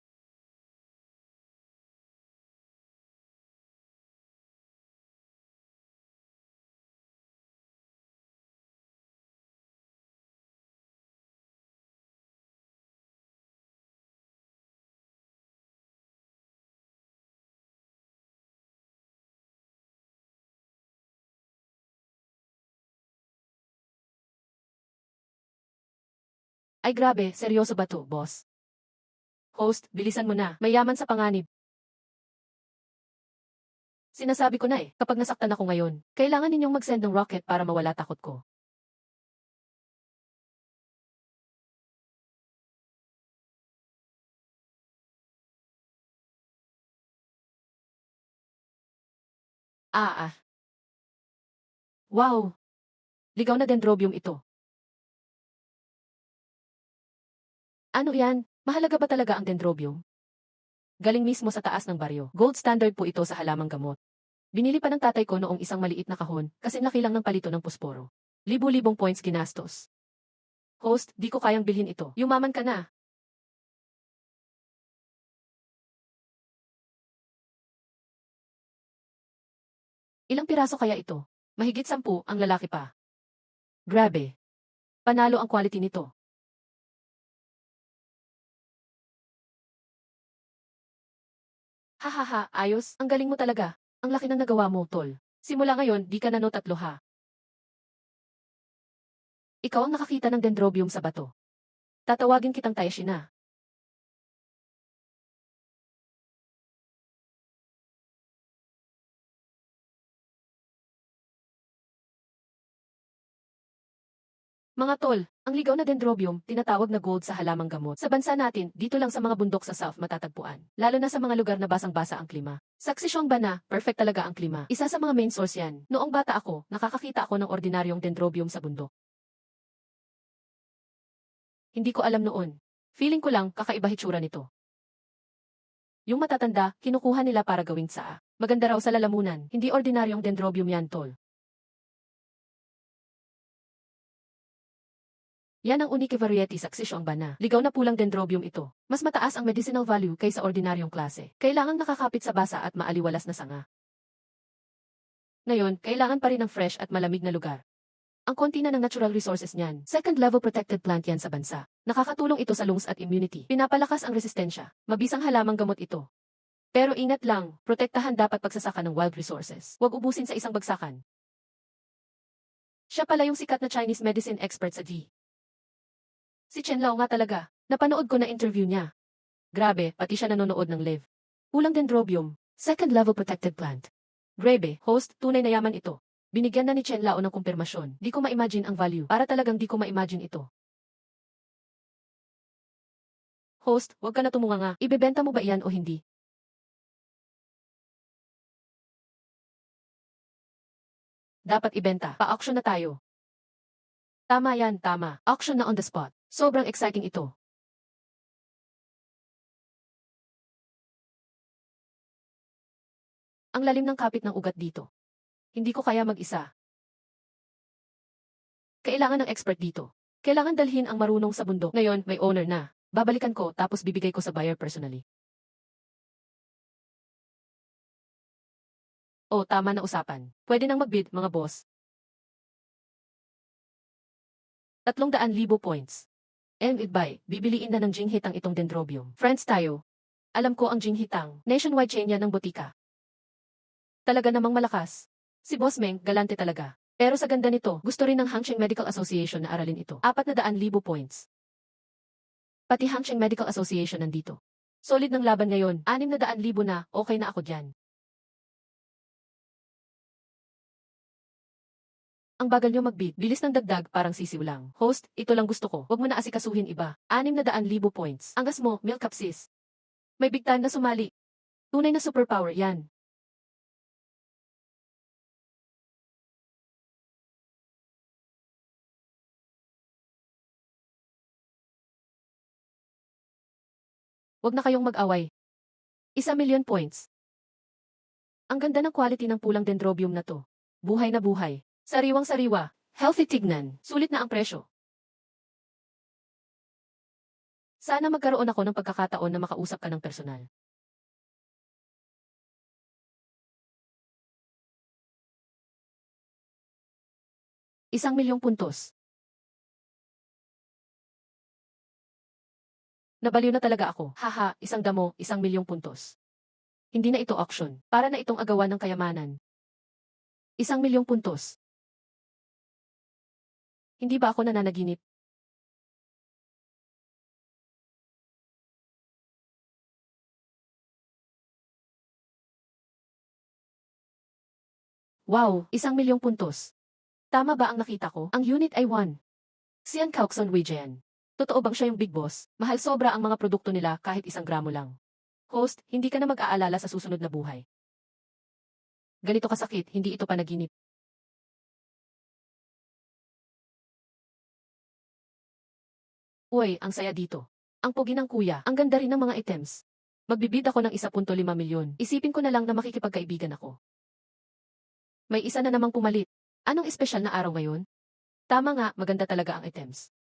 Ay grabe, seryoso ba to, boss? Host, bilisan mo na. Mayaman sa panganib. Sinasabi ko na eh, kapag nasaktan ako ngayon, kailangan ninyong mag-send ng rocket para mawala takot ko. Ah ah. Wow! Ligaw na dendrobium ito. Ano yan? Mahalaga ba talaga ang dendrobium? Galing mismo sa taas ng baryo. Gold standard po ito sa halamang gamot. Binili pa ng tatay ko noong isang maliit na kahon, kasi laki lang ng palito ng posporo. Libu-libong points ginastos. Host, di ko kayang bilhin ito. Yumaman ka na. Ilang piraso kaya ito? Mahigit 10, ang lalaki pa. Grabe. Panalo ang quality nito. Hahaha, ayos, ang galing mo talaga. Ang laki ng nagawa mo, tol. Simula ngayon, di ka na no 3 ha. Ikaw ang nakakita ng dendrobium sa bato. Tatawagin kitang Taishina. Mga tol, ang ligaw na dendrobium, tinatawag na gold sa halamang gamot. Sa bansa natin, dito lang sa mga bundok sa South matatagpuan. Lalo na sa mga lugar na basang-basa ang klima. Sa Xisyong Bana, perfect talaga ang klima. Isa sa mga main source yan. Noong bata ako, nakakakita ako ng ordinaryong dendrobium sa bundok. Hindi ko alam noon. Feeling ko lang, kakaiba hitsura nito. Yung matatanda, kinukuha nila para gawing tsaa. Maganda raw sa lalamunan, hindi ordinaryong dendrobium yan, tol. Yan ang unique variety sa Xisyong Bana. Ligaw na pulang dendrobium ito. Mas mataas ang medicinal value kaysa ordinaryong klase. Kailangang nakakapit sa basa at maaliwalas na sanga. Ngayon, kailangan pa rin ng fresh at malamig na lugar. Ang konti na ng natural resources niyan. Second level protected plant yan sa bansa. Nakakatulong ito sa lungs at immunity. Pinapalakas ang resistensya. Mabisang halamang gamot ito. Pero ingat lang, protektahan dapat pagsasaka ng wild resources. Huwag ubusin sa isang bagsakan. Siya pala yung sikat na Chinese medicine expert sa G. Si Chen Lao nga talaga. Napanood ko na interview niya. Grabe, pati siya nanonood ng live. Pulang dendrobium, second level protected plant. Grabe, host, tunay na yaman ito. Binigyan na ni Chen Lao ng kumpirmasyon. Di ko ma-imagine ang value. Para talagang di ko ma-imagine ito. Host, wag ka na tumunga nga. Ibebenta mo ba iyan o hindi? Dapat ibenta. Pa-auction na tayo. Tama yan, tama. Auction na on the spot. Sobrang exciting ito. Ang lalim ng kapit ng ugat dito. Hindi ko kaya mag-isa. Kailangan ng expert dito. Kailangan dalhin ang marunong sa bundok. Ngayon, may owner na. Babalikan ko tapos bibigay ko sa buyer personally. Oh, tama na usapan. Pwede nang magbid, mga boss. 300,000 points. And goodbye, bibiliin na ng Jinghitang itong dendrobium. Friends tayo. Alam ko ang Jinghitang. Nationwide chain yan ng botika. Talaga namang malakas. Si Boss Meng, galante talaga. Pero sa ganda nito, gusto rin ng Hangsheng Medical Association na aralin ito. 400,000 points. Pati Hangsheng Medical Association nandito. Solid ng laban ngayon. 600,000 na, okay na ako dyan. Ang bagal nyo mag-bid, bilis ng dagdag, parang sisiw lang. Host, ito lang gusto ko. Huwag mo na asikasuhin iba. 600,000 points. Angas mo, milk up sis. May big time na sumali. Tunay na superpower yan. Huwag na kayong mag-away. 1,000,000 points. Ang ganda ng quality ng pulang dendrobium na to. Buhay na buhay. Sariwang-sariwa. Healthy tignan. Sulit na ang presyo. Sana magkaroon ako ng pagkakataon na makausap ka ng personal. ₱1,000,000 puntos. Nabaliw na talaga ako. Haha, isang damo, 1,000,000 puntos. Hindi na ito auction. Para na itong agawan ng kayamanan. 1,000,000 puntos. Hindi ba ako nananaginip? Wow, 1,000,000 puntos. Tama ba ang nakita ko? Ang unit ay 1. Xian Kaokson Weijian. Totoo bang siya yung big boss? Mahal sobra ang mga produkto nila kahit 1 gramo lang. Host, hindi ka na mag-aalala sa susunod na buhay. Ganito kasakit, hindi ito panaginip. Uy, ang saya dito. Ang pogi ng kuya, ang ganda rin ng mga items. Magbibid ako ng 1.5 milyon. Isipin ko na lang na makikipagkaibigan ako. May isa na namang pumalit. Anong espesyal na araw ngayon? Tama nga, maganda talaga ang items.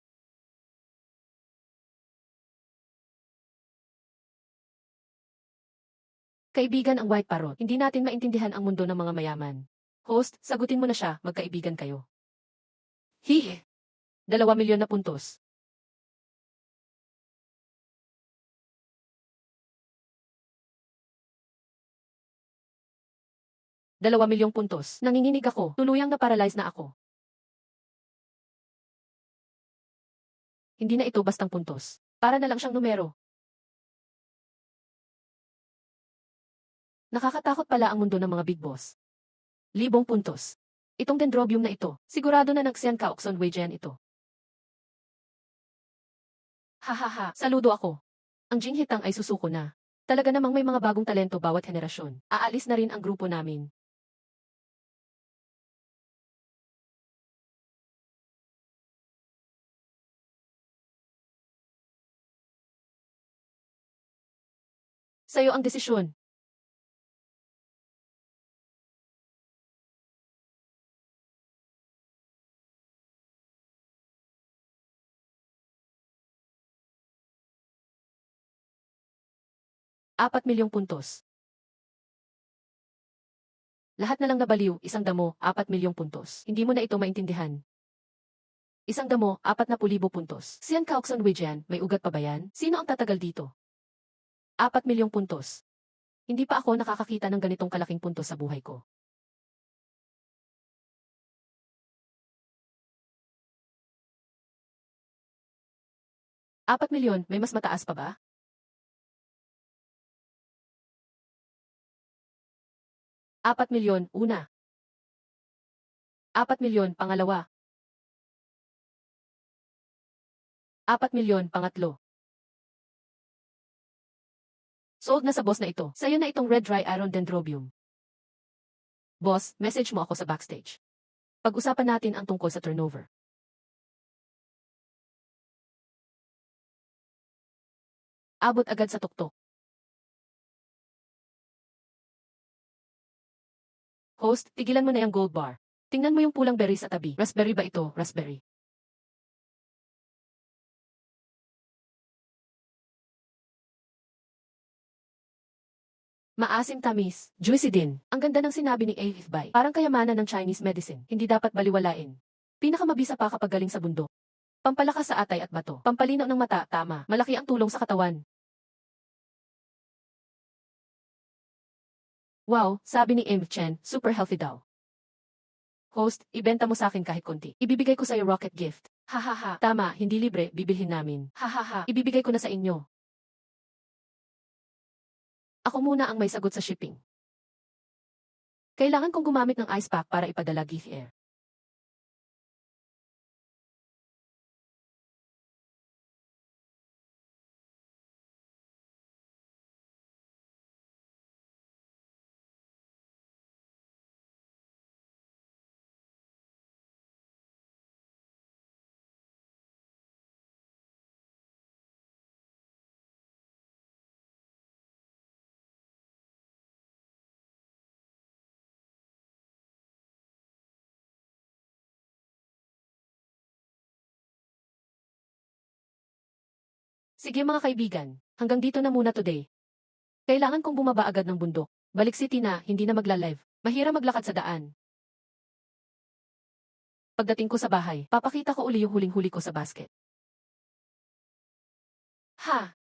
Kaibigan ang white parrot. Hindi natin maintindihan ang mundo ng mga mayaman. Host, sagutin mo na siya, magkaibigan kayo. Hihe. 2 milyon na puntos. 2 milyong puntos. Nanginginig ako. Tuluyang na-paralyze na ako. Hindi na ito bastang puntos. Para na lang siyang numero. Nakakatakot pala ang mundo ng mga big boss. 1,000 puntos. Itong dendrobium na ito, sigurado na nagsiyan ka Oxon Weijian ito. Hahaha, saludo ako. Ang Jing Hitang ay susuko na. Talaga namang may mga bagong talento bawat henerasyon. Aalis na rin ang grupo namin. Sa'yo ang desisyon. ₱4,000,000. Lahat na lang nabaliw, isang damo, ₱4,000,000. Hindi mo na ito maintindihan. Isang damo, 40,000 puntos. Siyan Kaokson Wijian, may ugat pa ba yan? Sino ang tatagal dito? ₱4,000,000. Hindi pa ako nakakakita ng ganitong kalaking puntos sa buhay ko. 4,000,000, may mas mataas pa ba? 4,000,000, una. 4,000,000, pangalawa. 4,000,000, pangatlo. Sold na sa boss na ito. Sa'yo na itong Red Dry Iron Dendrobium. Boss, message mo ako sa backstage. Pag-usapan natin ang tungkol sa turnover. Abot agad sa tuktok. Host, tigilan mo na yung gold bar. Tingnan mo yung pulang berry sa tabi. Raspberry ba ito? Raspberry. Maasim tamis, juicy din. Ang ganda ng sinabi ni Aif Bai. Parang kayamanan ng Chinese medicine. Hindi dapat baliwalain. Pinakamabisa pa kapag galing sa bundok. Pampalakas sa atay at bato. Pampalinaw ng mata, tama. Malaki ang tulong sa katawan. Wow, sabi ni M. Chen, super healthy daw. Host, ibenta mo sa akin kahit konti. Ibibigay ko sa'yo rocket gift. Hahaha, tama, hindi libre, bibilhin namin. Hahaha, ibibigay ko na sa inyo. Ako muna ang may sagot sa shipping. Kailangan kong gumamit ng ice pack para ipadala gift air. Sige mga kaibigan, hanggang dito na muna today. Kailangan kong bumaba agad ng bundok. Balik City na, hindi na magla-live. Mahirap maglakad sa daan. Pagdating ko sa bahay, papakita ko uli yung huling-huli ko sa basket. Ha!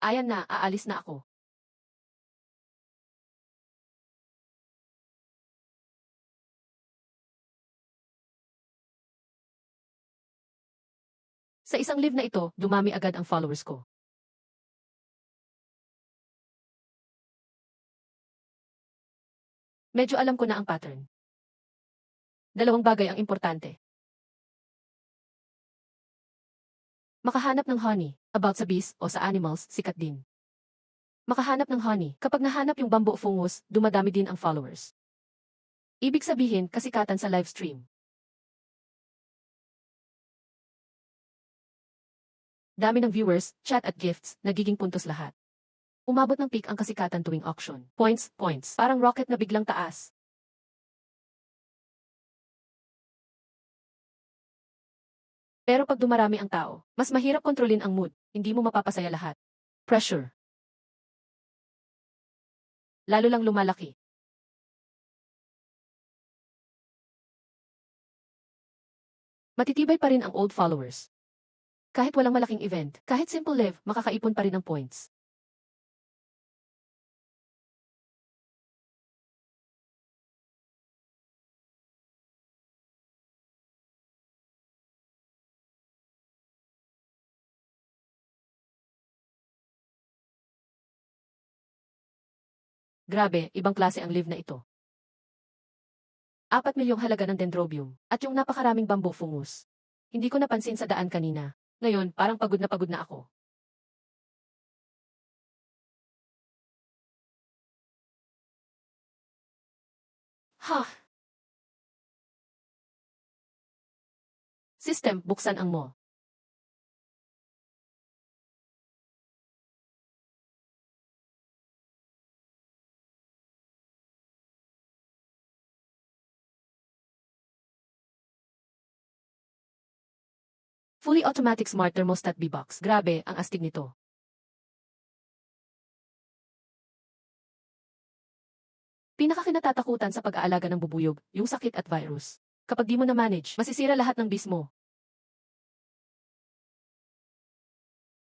Ayan na, aalis na ako. Sa isang live na ito, dumami agad ang followers ko. Medyo alam ko na ang pattern. Dalawang bagay ang importante. Makahanap ng honey, about sa bees o sa animals, sikat din. Makahanap ng honey, kapag nahanap yung bamboo fungus, dumadami din ang followers. Ibig sabihin, kasikatan sa live stream. Dami ng viewers, chat at gifts, nagiging puntos lahat. Umabot ng peak ang kasikatan tuwing auction. Points, points. Parang rocket na biglang taas. Pero pag dumarami ang tao, mas mahirap kontrolin ang mood. Hindi mo mapapasaya lahat. Pressure. Lalo lang lumalaki. Matitibay pa rin ang old followers. Kahit walang malaking event, kahit simple live, makakaipon pa rin ng points. Grabe, ibang klase ang live na ito. 4 milyong halaga ng dendrobium, at yung napakaraming bamboo fungus. Hindi ko napansin sa daan kanina. Ngayon, parang pagod na ako. Ha! System, buksan ang mo. Fully automatic smart thermostat B-box. Grabe, ang astig nito. Pinakakinatatakutan sa pag-aalaga ng bubuyog, yung sakit at virus. Kapag di mo na-manage, masisira lahat ng bis mo.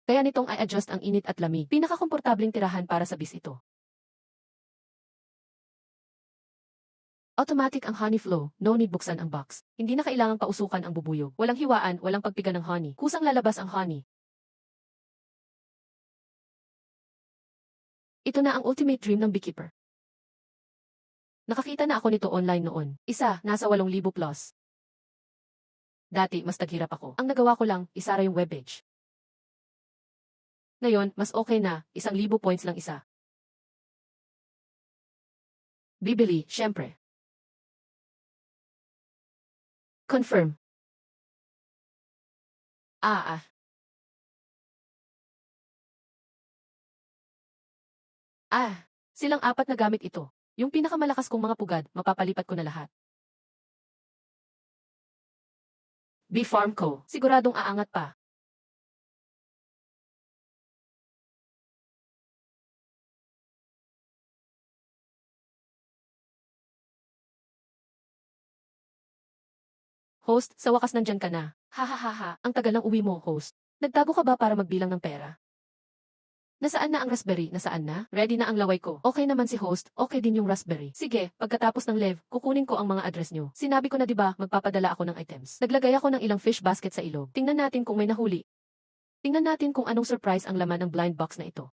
Kaya nitong i-adjust ang init at lamig. Pinakakomportabling tirahan para sa bis ito. Automatic ang honey flow, no need buksan ang box. Hindi na kailangang pausukan ang bubuyog. Walang hiwaan, walang pagpiga ng honey. Kusang lalabas ang honey. Ito na ang ultimate dream ng beekeeper. Nakakita na ako nito online noon. Isa, nasa 8,000 plus. Dati, mas taghirap ako. Ang nagawa ko lang, isara yung webpage. Ngayon, mas okay na, 1,000 points lang isa. Bibili, syempre. Confirm. Ah. Silang apat na gamit ito. Yung pinakamalakas kong mga pugad, mapapalipat ko na lahat. Bee Farm Co. Siguradong aangat pa. Host, sa wakas nandyan ka na. Hahaha, ang tagal ng uwi mo, host. Nagtago ka ba para magbilang ng pera? Nasaan na ang raspberry? Nasaan na? Ready na ang laway ko. Okay naman si host, okay din yung raspberry. Sige, pagkatapos ng live, kukunin ko ang mga address nyo. Sinabi ko na 'di ba, magpapadala ako ng items. Naglagay ako ng ilang fish basket sa ilog. Tingnan natin kung may nahuli. Tingnan natin kung anong surprise ang laman ng blind box na ito.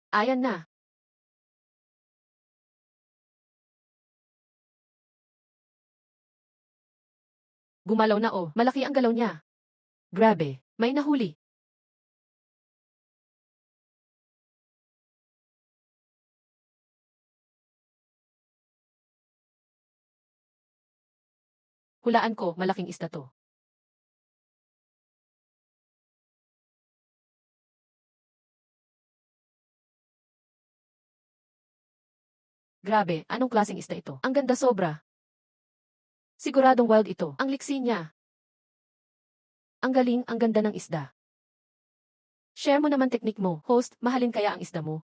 Ayan na. Gumalaw na oh, malaki ang galaw niya. Grabe, may nahuli. Hulaan ko, malaking isda to. Grabe, anong klaseng isda ito? Ang ganda sobra. Siguradong wild ito. Ang liksi niya. Ang galing, ang ganda ng isda. Share mo naman teknik mo, host, mahalin kaya ang isda mo.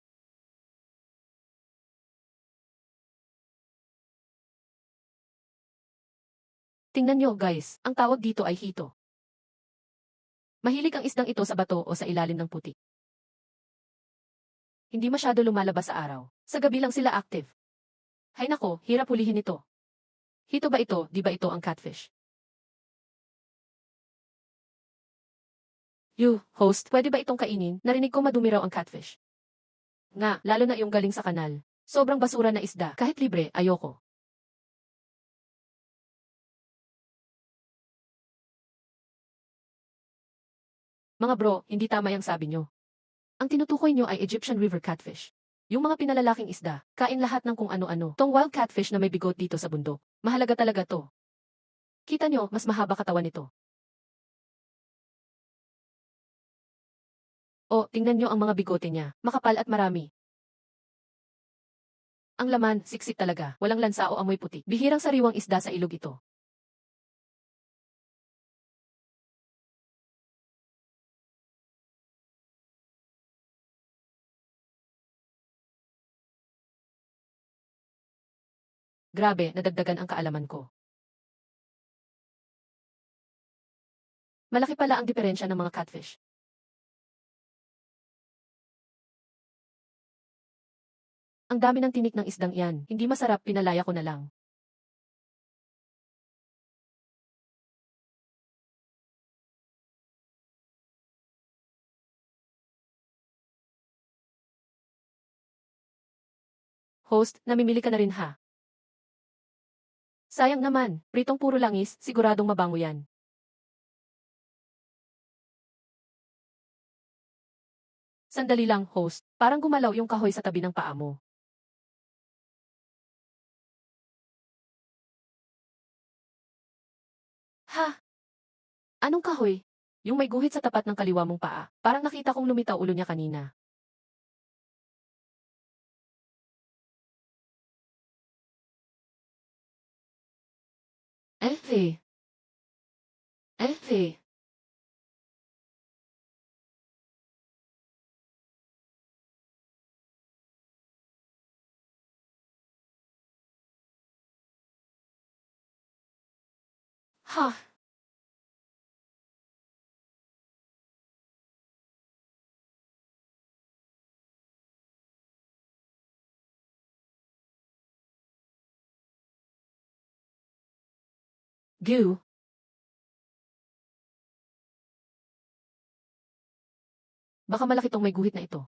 Tingnan nyo guys, ang tawag dito ay hito. Mahilig ang isdang ito sa bato o sa ilalim ng putik. Hindi masyado lumalabas sa araw. Sa gabi lang sila active. Hay nako, hirap hulihin ito. Hito ba ito, di ba ito ang catfish? You, host, pwede ba itong kainin? Narinig ko madumi raw ang catfish. Nga, lalo na yung galing sa kanal. Sobrang basura na isda. Kahit libre, ayoko. Mga bro, hindi tama yung sabi nyo. Ang tinutukoy nyo ay Egyptian river catfish. Yung mga pinalalaking isda, kain lahat ng kung ano-ano. Tong wild catfish na may bigot dito sa bundok. Mahalaga talaga to. Kita nyo, mas mahaba katawan nito. O, tingnan nyo ang mga bigote niya. Makapal at marami. Ang laman, siksik talaga. Walang lansa o amoy puti. Bihirang sariwang isda sa ilog ito. Grabe, nadagdagan ang kaalaman ko. Malaki pala ang diferensya ng mga catfish. Ang dami ng tinik ng isdang iyan. Hindi masarap, pinalaya ko na lang. Host, namimili ka na rin ha. Sayang naman, pritong puro langis, siguradong mabango yan. Sandali lang, host. Parang gumalaw yung kahoy sa tabi ng paa mo. Ha? Anong kahoy? Yung may guhit sa tapat ng kaliwa mong paa. Parang nakita kong lumitaw ulo niya kanina. Eh. Eh. Ha? Goo. Baka malaki tong may guhit na ito.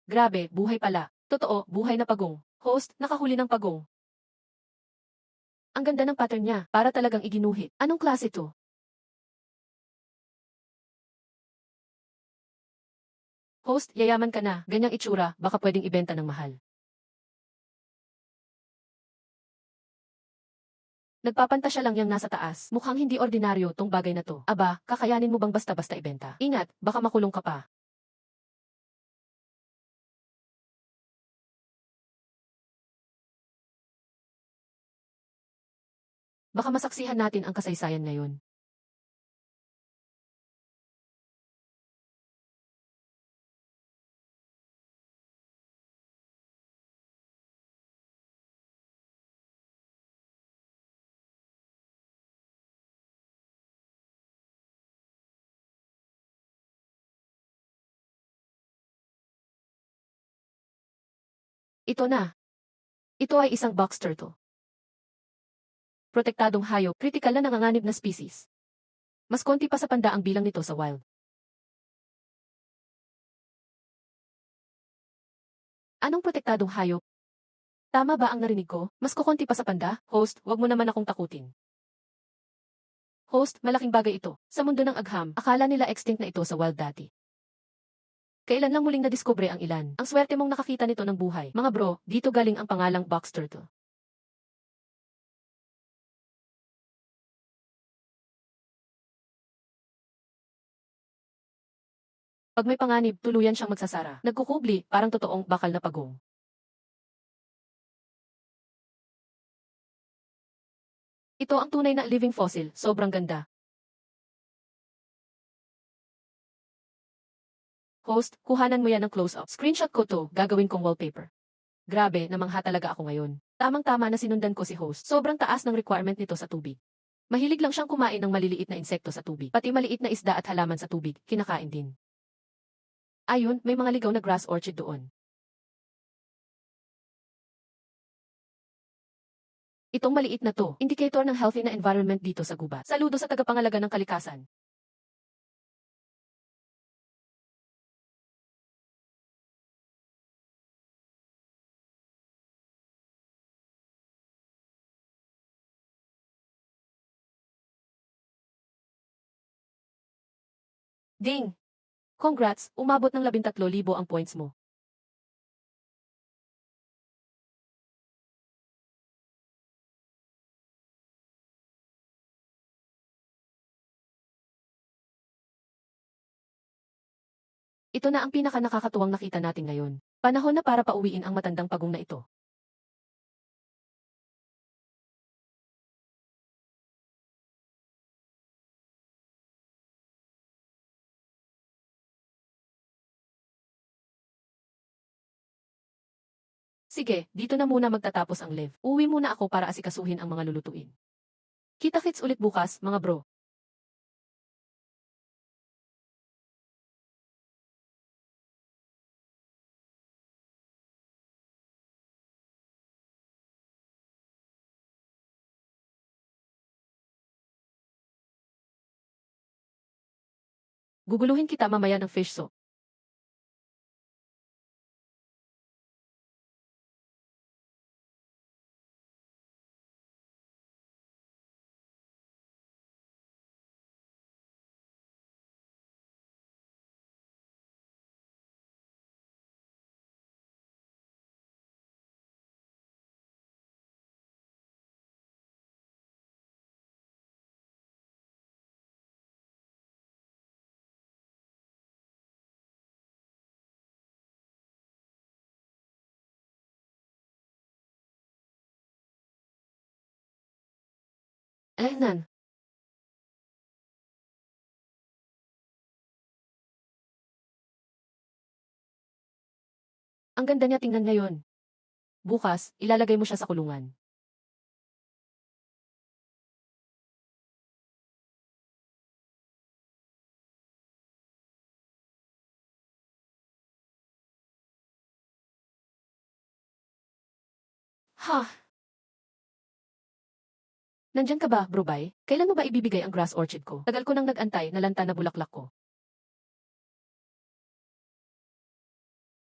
Grabe, buhay pala. Totoo, buhay na pagong. Host, nakahuli ng pagong. Ang ganda ng pattern niya, para talagang iginuhit. Anong klase to? Host, yayaman ka na, ganyang itsura, baka pwedeng ibenta ng mahal. Nagpapantasya lang yang nasa taas. Mukhang hindi ordinaryo tong bagay na to. Aba, kakayanin mo bang basta-basta ibenta? Ingat, baka makulong ka pa. Baka masaksihan natin ang kasaysayan ngayon. Ito na. Ito ay isang box turtle. Protektadong hayop, kritikal na nanganganib na species. Mas konti pa sa panda ang bilang nito sa wild. Anong protektadong hayop? Tama ba ang narinig ko? Mas kukonti pa sa panda? Host, wag mo naman akong takutin. Host, malaking bagay ito. Sa mundo ng agham, akala nila extinct na ito sa wild dati. Kailan lang muling nadiskubre ang ilan? Ang swerte mong nakakita nito ng buhay. Mga bro, dito galing ang pangalang box turtle. Pag may panganib, tuluyan siyang magsasara. Nagkukubli, parang totoong bakal na pagong. Ito ang tunay na living fossil, sobrang ganda. Host, kuhanan mo yan ng close-up. Screenshot ko to, gagawin kong wallpaper. Grabe, namangha talaga ako ngayon. Tamang-tama na sinundan ko si host. Sobrang taas ng requirement nito sa tubig. Mahilig lang siyang kumain ng maliliit na insekto sa tubig. Pati maliit na isda at halaman sa tubig, kinakain din. Ayun, may mga ligaw na grass orchid doon. Itong maliit na to, indicator ng healthy na environment dito sa gubat. Saludo sa tagapangalaga ng kalikasan. Ding! Congrats, umabot ng 13,000 ang points mo. Ito na ang pinaka-nakakatuwang nakita natin ngayon. Panahon na para pauwiin ang matandang pagong na ito. Sige, dito na muna magtatapos ang live. Uwi muna ako para asikasuhin ang mga lulutuin. Kita-kits ulit bukas, mga bro. Guguluhin kita mamaya ng fish soup. Nan. Ang ganda niya tingnan ngayon. Bukas, ilalagay mo siya sa kulungan. Ha? Nandyan ka ba, Brubay? Kailan mo ba ibibigay ang grass orchid ko? Tagal ko nang nag-antay na lanta na bulaklak ko.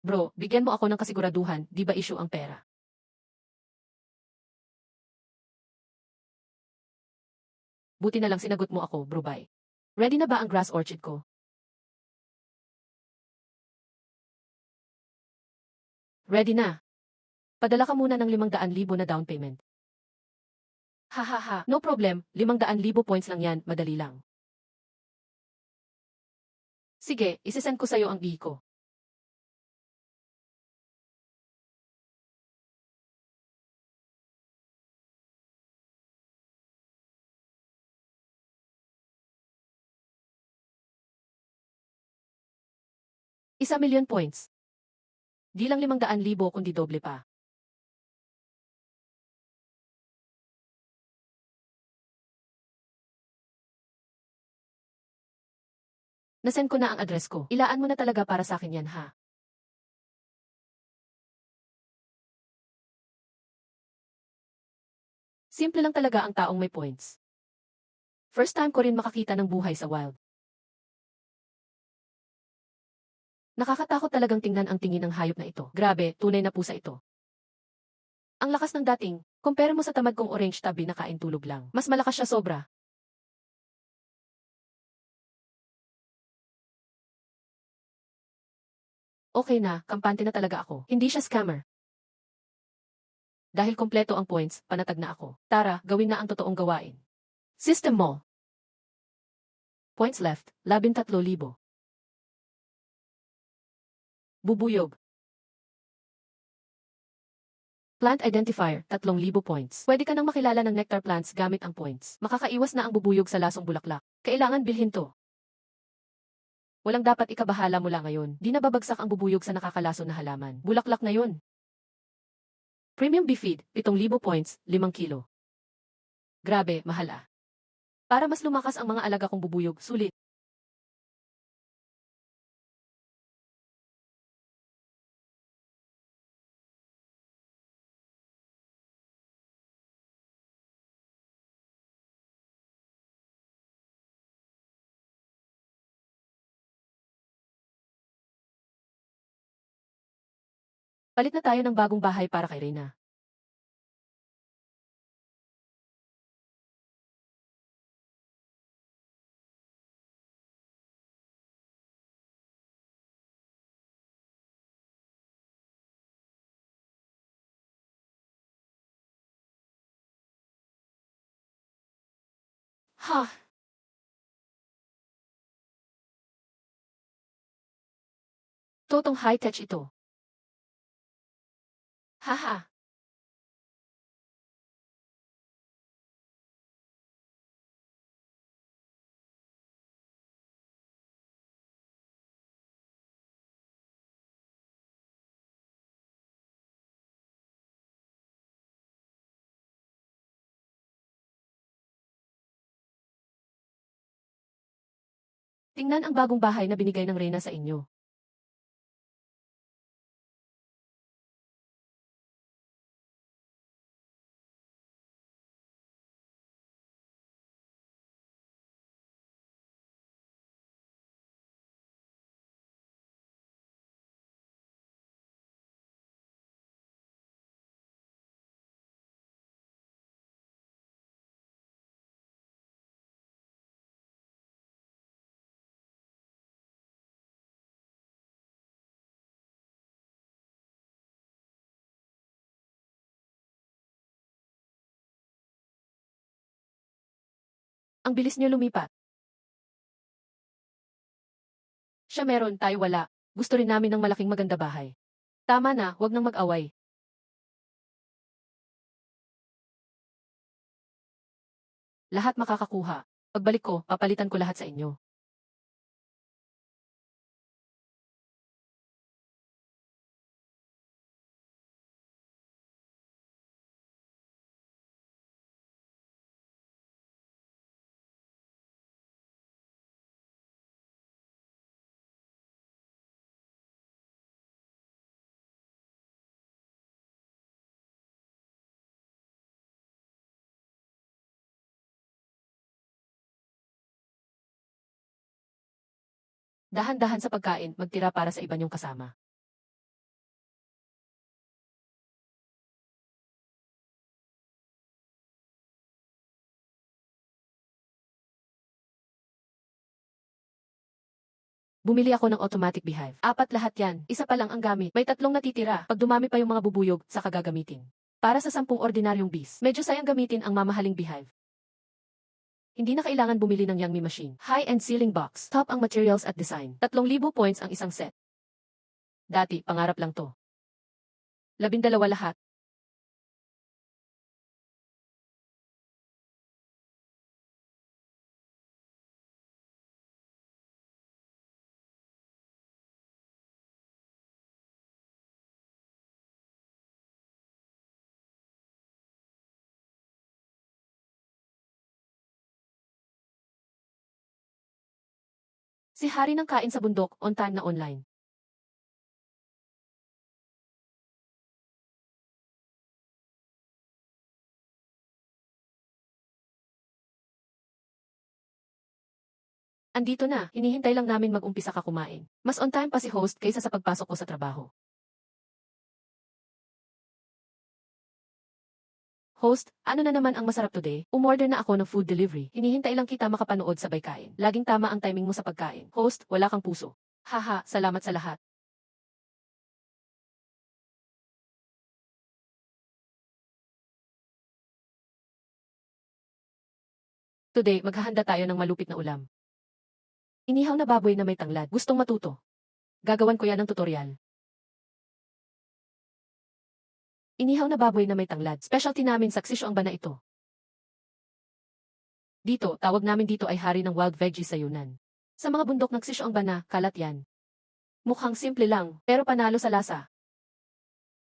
Bro, bigyan mo ako ng kasiguraduhan, di ba issue ang pera? Buti na lang sinagot mo ako, Brubay. Ready na ba ang grass orchid ko? Ready na. Padala ka muna ng 500,000 na down payment. Hahaha, no problem, 500,000 points lang yan, madali lang. Sige, isesend ko sa'yo ang ko. ₱1,000,000 points. Di lang 500,000 kundi doble pa. Nasend ko na ang address ko. Ilaan mo na talaga para sa akin yan ha. Simple lang talaga ang taong may points. First time ko rin makakita ng buhay sa wild. Nakakatakot talagang tingnan ang tingin ng hayop na ito. Grabe, tunay na pusa ito. Ang lakas ng dating, compare mo sa tamad kong orange tabby na kain tulog lang. Mas malakas siya sobra. Okay na, kampante na talaga ako. Hindi siya scammer. Dahil kompleto ang points, panatag na ako. Tara, gawin na ang totoong gawain. System mo. Points left, 13,000. Bubuyog. Plant identifier, 3,000 points. Pwede ka nang makilala ng nectar plants gamit ang points. Makakaiwas na ang bubuyog sa lasong bulaklak. Kailangan bilhin to. Walang dapat ikabahala mula ngayon. Di na babagsak ang bubuyog sa nakakalason na halaman. Bulaklak na yun. Premium bee feed, 7,000 points, 5 kilo. Grabe, mahal ah. Para mas lumakas ang mga alaga kong bubuyog, sulit. Palit na tayo ng bagong bahay para kay Reyna. Ha? Totong high-tech ito. Haha. Tingnan ang bagong bahay na binigay ng Reyna sa inyo. Ang bilis niyo lumipat. Siya meron, tayo wala. Gusto rin namin ng malaking maganda bahay. Tama na, wag nang mag-away. Lahat makakakuha. Pagbalik ko, papalitan ko lahat sa inyo. Dahan-dahan sa pagkain, magtira para sa iba niyong kasama. Bumili ako ng automatic beehive. 4 lahat yan, isa pa lang ang gamit. May 3 natitira. Pag dumami pa yung mga bubuyog, saka gagamitin. Para sa 10 ordinaryong bees, medyo sayang gamitin ang mamahaling beehive. Hindi na kailangan bumili ng Yangmi machine. High-end sealing box. Top ang materials at design. 3,000 points ang isang set. Dati, pangarap lang to. 12 lahat. Si Hari ng kain sa bundok, on time na online. Andito na, hinihintay lang namin mag-umpisa ka kumain. Mas on time pa si host kaysa sa pagpasok ko sa trabaho. Host, ano na naman ang masarap today? Umorder na ako ng food delivery. Hinihintay lang kita makapanood sabay kain. Laging tama ang timing mo sa pagkain. Host, wala kang puso. Haha, salamat sa lahat. Today, maghahanda tayo ng malupit na ulam. Inihaw na baboy na may tanglad. Gustong matuto. Gagawan ko yan ng tutorial. Inihaw na baboy na may tanglad. Specialty namin sa Xisyo ang bana ito. Dito, tawag namin dito ay hari ng wild veggies sa Yunan. Sa mga bundok ng Xisyo ang bana, kalat yan. Mukhang simple lang, pero panalo sa lasa.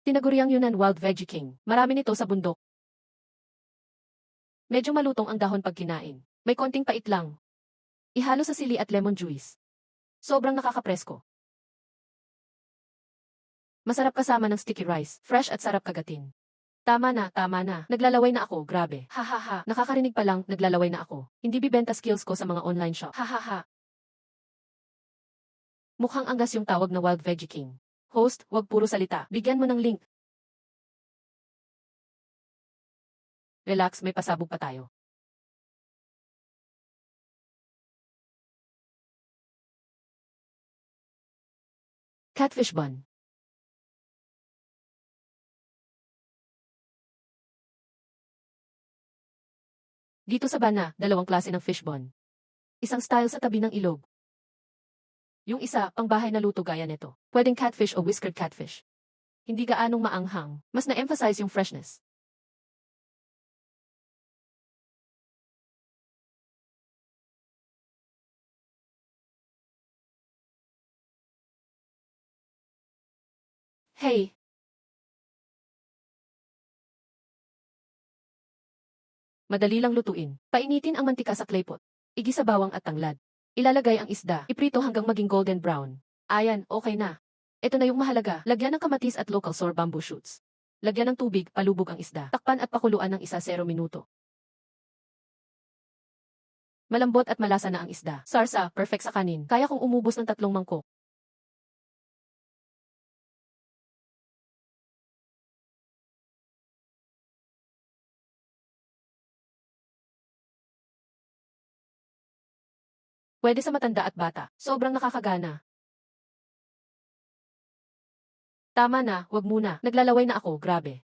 Tinaguriang Yunan Wild Veggie King. Marami nito sa bundok. Medyo malutong ang dahon pag kinain. May konting pait lang. Ihalo sa sili at lemon juice. Sobrang nakakapresko. Masarap kasama ng sticky rice, fresh at sarap kagatin. Tama na, tama na. Naglalaway na ako, grabe. Ha ha ha. Nakakarinig pa lang, naglalaway na ako. Hindi bibenta skills ko sa mga online shop. Ha ha ha. Mukhang anggas yung tawag na Wild Veggie King. Host, wag puro salita. Bigyan mo ng link. Relax, may pasabog pa tayo. Catfish bun. Dito sa Bana, 2 klase ng fish bun. Isang style sa tabi ng ilog. Yung isa, pangbahay na luto gaya nito. Pwedeng catfish o whiskered catfish. Hindi gaanong maanghang, mas na-emphasize yung freshness. Hey! Madali lang lutuin. Painitin ang mantika sa clay pot. Igisa bawang at tanglad. Ilalagay ang isda. Iprito hanggang maging golden brown. Ayan, okay na. Ito na yung mahalaga. Lagyan ng kamatis at local sour bamboo shoots. Lagyan ng tubig, palubog ang isda. Takpan at pakuluan ng 1-0 minuto. Malambot at malasa na ang isda. Sarsa, perfect sa kanin. Kaya kong umubos ng 3 mangkok. Pwede sa matanda at bata. Sobrang nakakagana. Tama na, wag muna. Naglalaway na ako, grabe.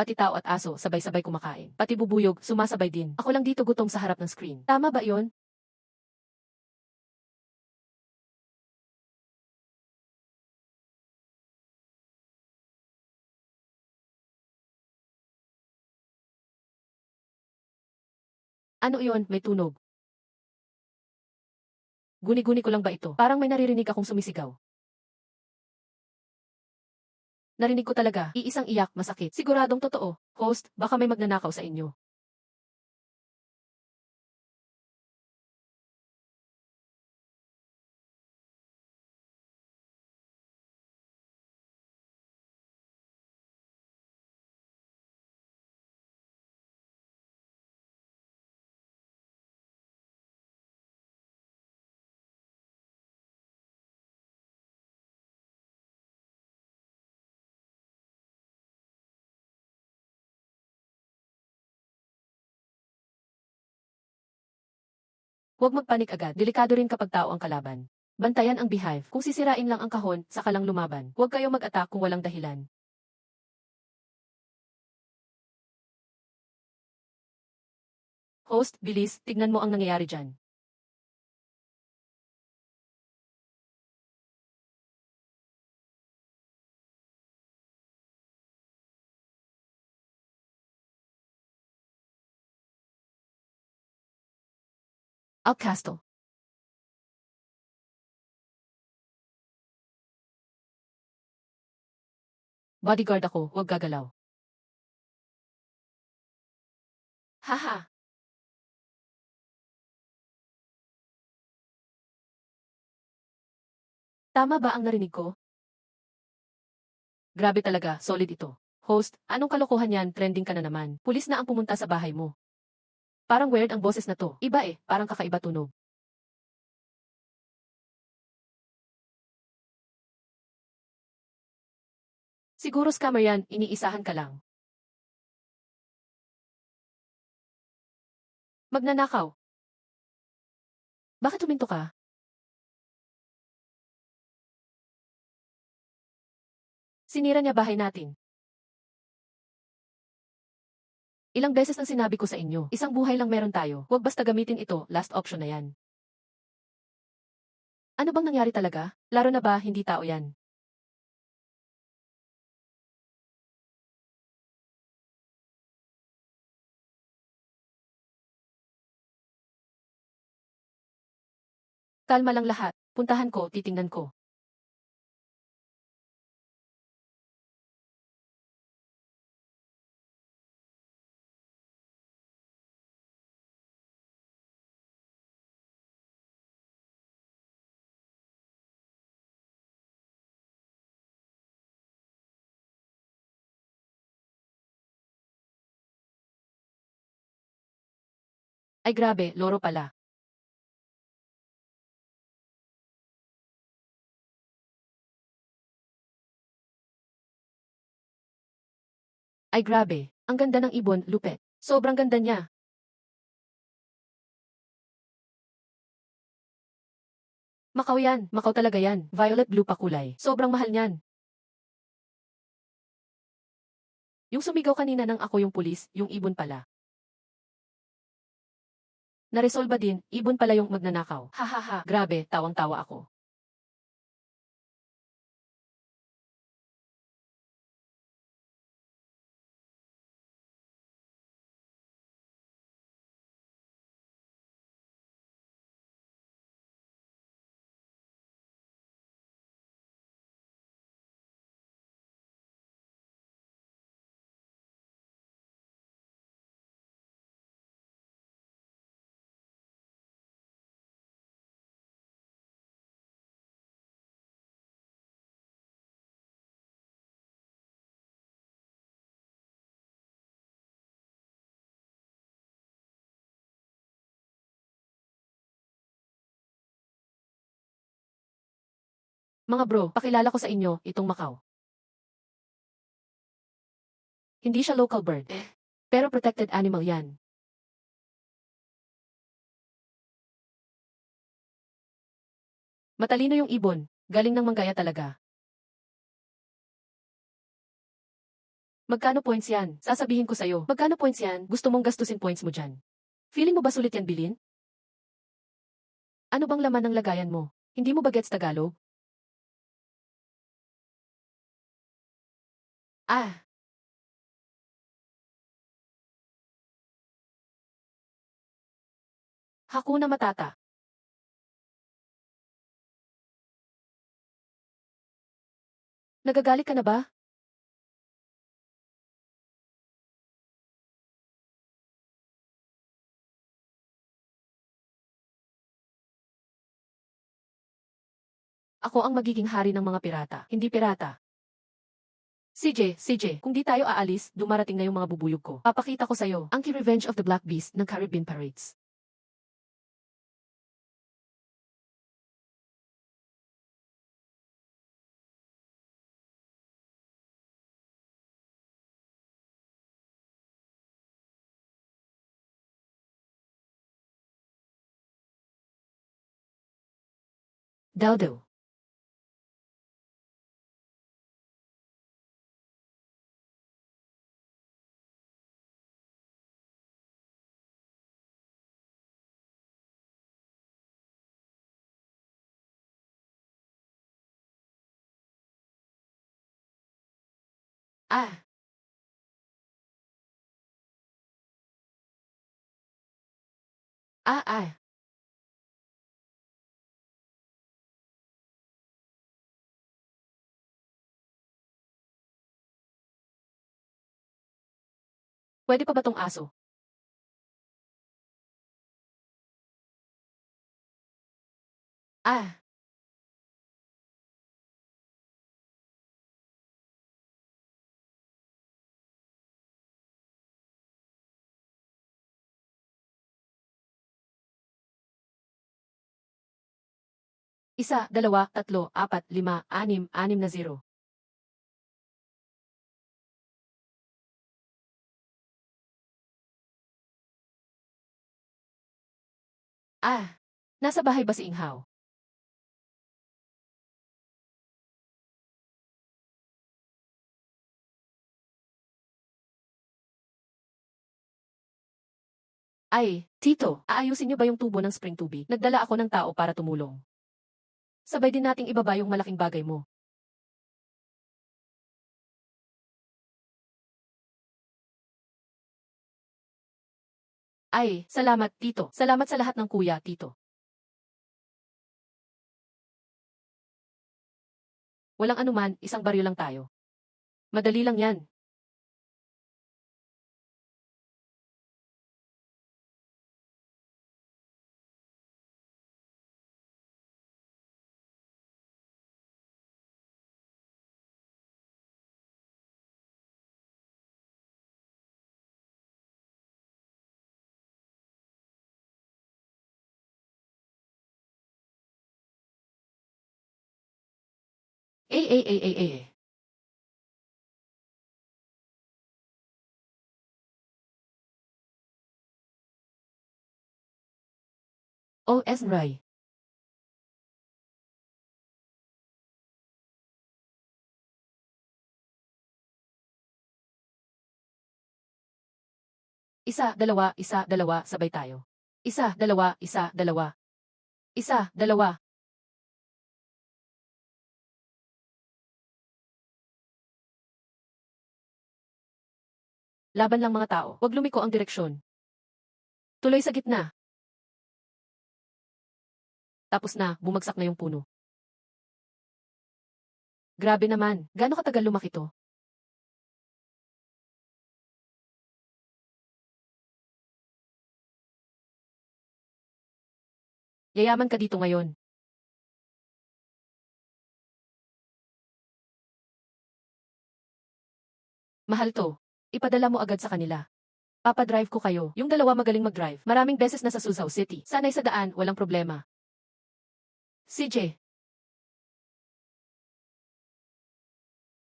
pati tao at aso sabay-sabay kumakain. Pati bubuyog, sumasabay din. Ako lang dito gutom sa harap ng screen. Tama ba yon? Ano iyon, may tunog. Guni-guni ko lang ba ito? Parang may naririnig akong sumisigaw. Narinig ko talaga, iisang iyak, masakit. Siguradong totoo. Host, baka may magnanakaw sa inyo. Huwag magpanik agad, delikado rin kapag tao ang kalaban. Bantayan ang beehive. Kung sisirain lang ang kahon, saka lang lumaban. Huwag kayo mag-attack kung walang dahilan. Host, bilis, tignan mo ang nangyayari dyan. Outcasto. Bodyguard ako, huwag gagalaw. Haha. Tama ba ang narinig ko? Grabe talaga, solid ito. Host, anong kalokohan yan, trending ka na naman. Pulis na ang pumunta sa bahay mo. Parang weird ang boses na to. Iba parang kakaiba tunog. Siguro scammer yan, iniisahan ka lang. Magnanakaw. Bakit huminto ka? Sinira niya bahay natin. Ilang beses ang sinabi ko sa inyo, isang buhay lang meron tayo. Huwag basta gamitin ito, last option na yan. Ano bang nangyari talaga? Laro na ba, hindi tao yan? Kalma lang lahat. Puntahan ko, titingnan ko. Ay grabe, loro pala. Ay grabe, ang ganda ng ibon, lupet. Sobrang ganda niya. Makaw yan, makaw talaga yan. Violet blue pa kulay. Sobrang mahal niyan. Yung sumigaw kanina nang ako yung pulis, yung ibon pala. Naresolba din, ibon pala yung magnanakaw. Hahaha, grabe, tawang-tawa ako. Mga bro, pakilala ko sa inyo, itong makaw. Hindi siya local bird. Pero protected animal yan. Matalino yung ibon. Galing ng manggaya talaga. Magkano points yan? Sasabihin ko sa'yo. Magkano points yan? Gusto mong gastusin points mo dyan? Feeling mo ba sulit yan bilhin? Ano bang laman ng lagayan mo? Hindi mo ba gets Tagalog? Ah, Hakuna Matata. Nagagalit ka na ba? Ako ang magiging hari ng mga pirata, hindi pirata. CJ, kung di tayo aalis, dumarating na yung mga bubuyog ko. Papakita ko sa'yo, ang Revenge of the Black Beast ng Caribbean Parades. Daw. Ah, ah. Pwede pa ba tong aso? Ah, Isa, dalawa, tatlo, apat, lima, anim, anim na zero. Ah, Nasa bahay ba si Inghaw? Ay, Tito, aayusin niyo ba yung tubo ng spring tubig? Nagdala ako ng tao para tumulong. Sabay din nating ibaba yung malaking bagay mo. Ay, salamat, Tito. Salamat sa lahat ng kuya, Tito. Walang anuman, isang baryo lang tayo. Madali lang yan. Eh. OS Ray. Isa, dalawa, sabay tayo. Isa, dalawa, isa, dalawa. Isa, dalawa. Laban lang mga tao. Huwag lumiko ang direksyon. Tuloy sa gitna. Tapos na, bumagsak na yung puno. Grabe naman, gaano katagal lumaki to? Yayaman ka dito ngayon. Mahal to. Ipadala mo agad sa kanila. Papadrive ko kayo. Yung dalawa magaling mag-drive. Maraming beses na sa Suzaw City. Sanay sa daan, walang problema. CJ,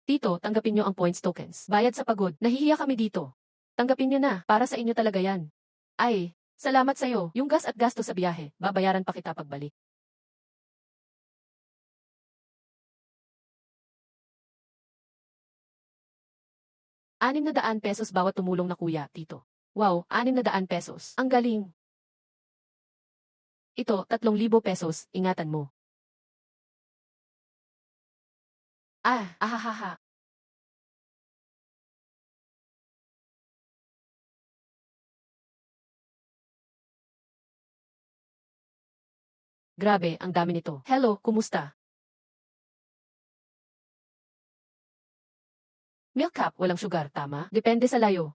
Tito, tanggapin nyo ang points tokens. Bayad sa pagod. Nahihiya kami dito. Tanggapin nyo na. Para sa inyo talaga yan. Ay, salamat sa'yo. Yung gas at gasto sa biyahe. Babayaran pa kita pagbalik. ₱600 bawat tumulong na kuya, tito. Wow, ₱600. Ang galing. Ito, ₱3,000, ingatan mo. Ahahaha. Grabe, ang dami nito. Hello, kumusta? Milk cup, walang sugar, tama? Depende sa layo.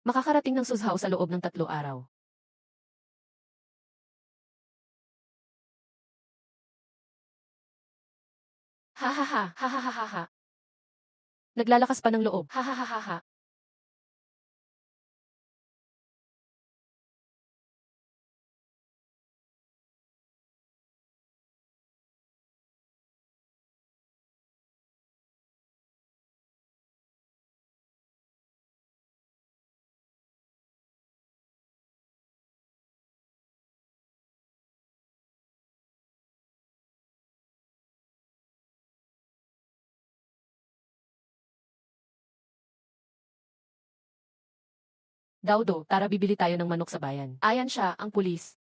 Makakarating ng Suzhou sa loob ng 3 araw. Hahaha, hahahaha. Naglalakas pa ng loob. Hahahaha. Daudo, tara bibili tayo ng manok sa bayan. Ayan siya, ang pulis.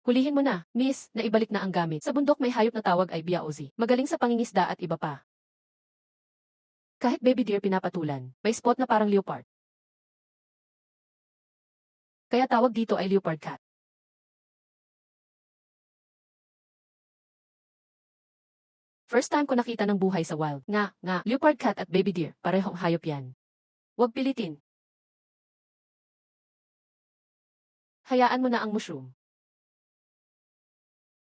Hulihin mo na, miss, naibalik na ang gamit. Sa bundok may hayop na tawag ay biaozi. Magaling sa pangingisda at iba pa. Kahit baby deer pinapatulan, may spot na parang leopard. Kaya tawag dito ay leopard cat. First time ko nakita ng buhay sa wild. Nga, leopard cat at baby deer, parehong hayop yan. Huwag pilitin. Hayaan mo na ang mushroom.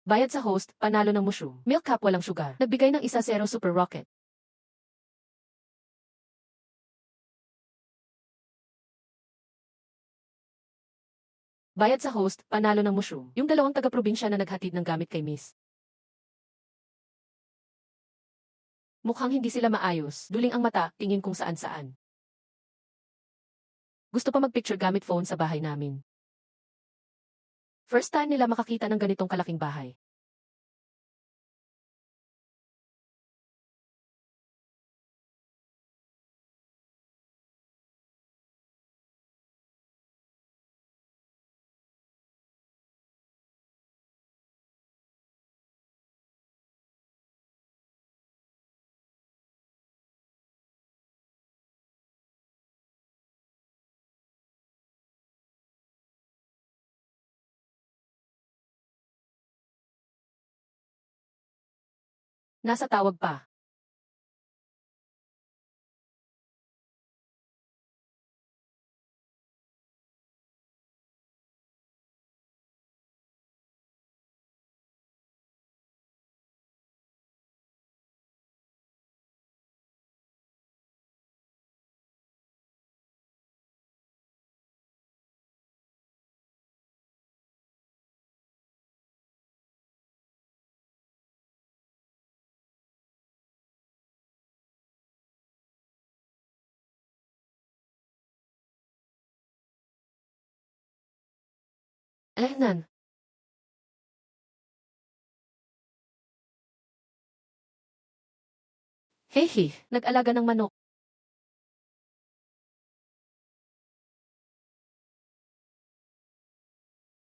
Bayad sa host, panalo ng mushroom. Milk cup, walang sugar. Nagbigay ng 1-0 super rocket. Bayad sa host, panalo ng mushroom. Yung dalawang taga-probinsya na naghatid ng gamit kay Miss. Mukhang hindi sila maayos. Duling ang mata, tingin kung saan-saan. Gusto pa mag-picture gamit phone sa bahay namin. First time nila makakita ng ganitong kalaking bahay. Nasa tawag pa. Nan. Hehe, nag-alaga ng manok.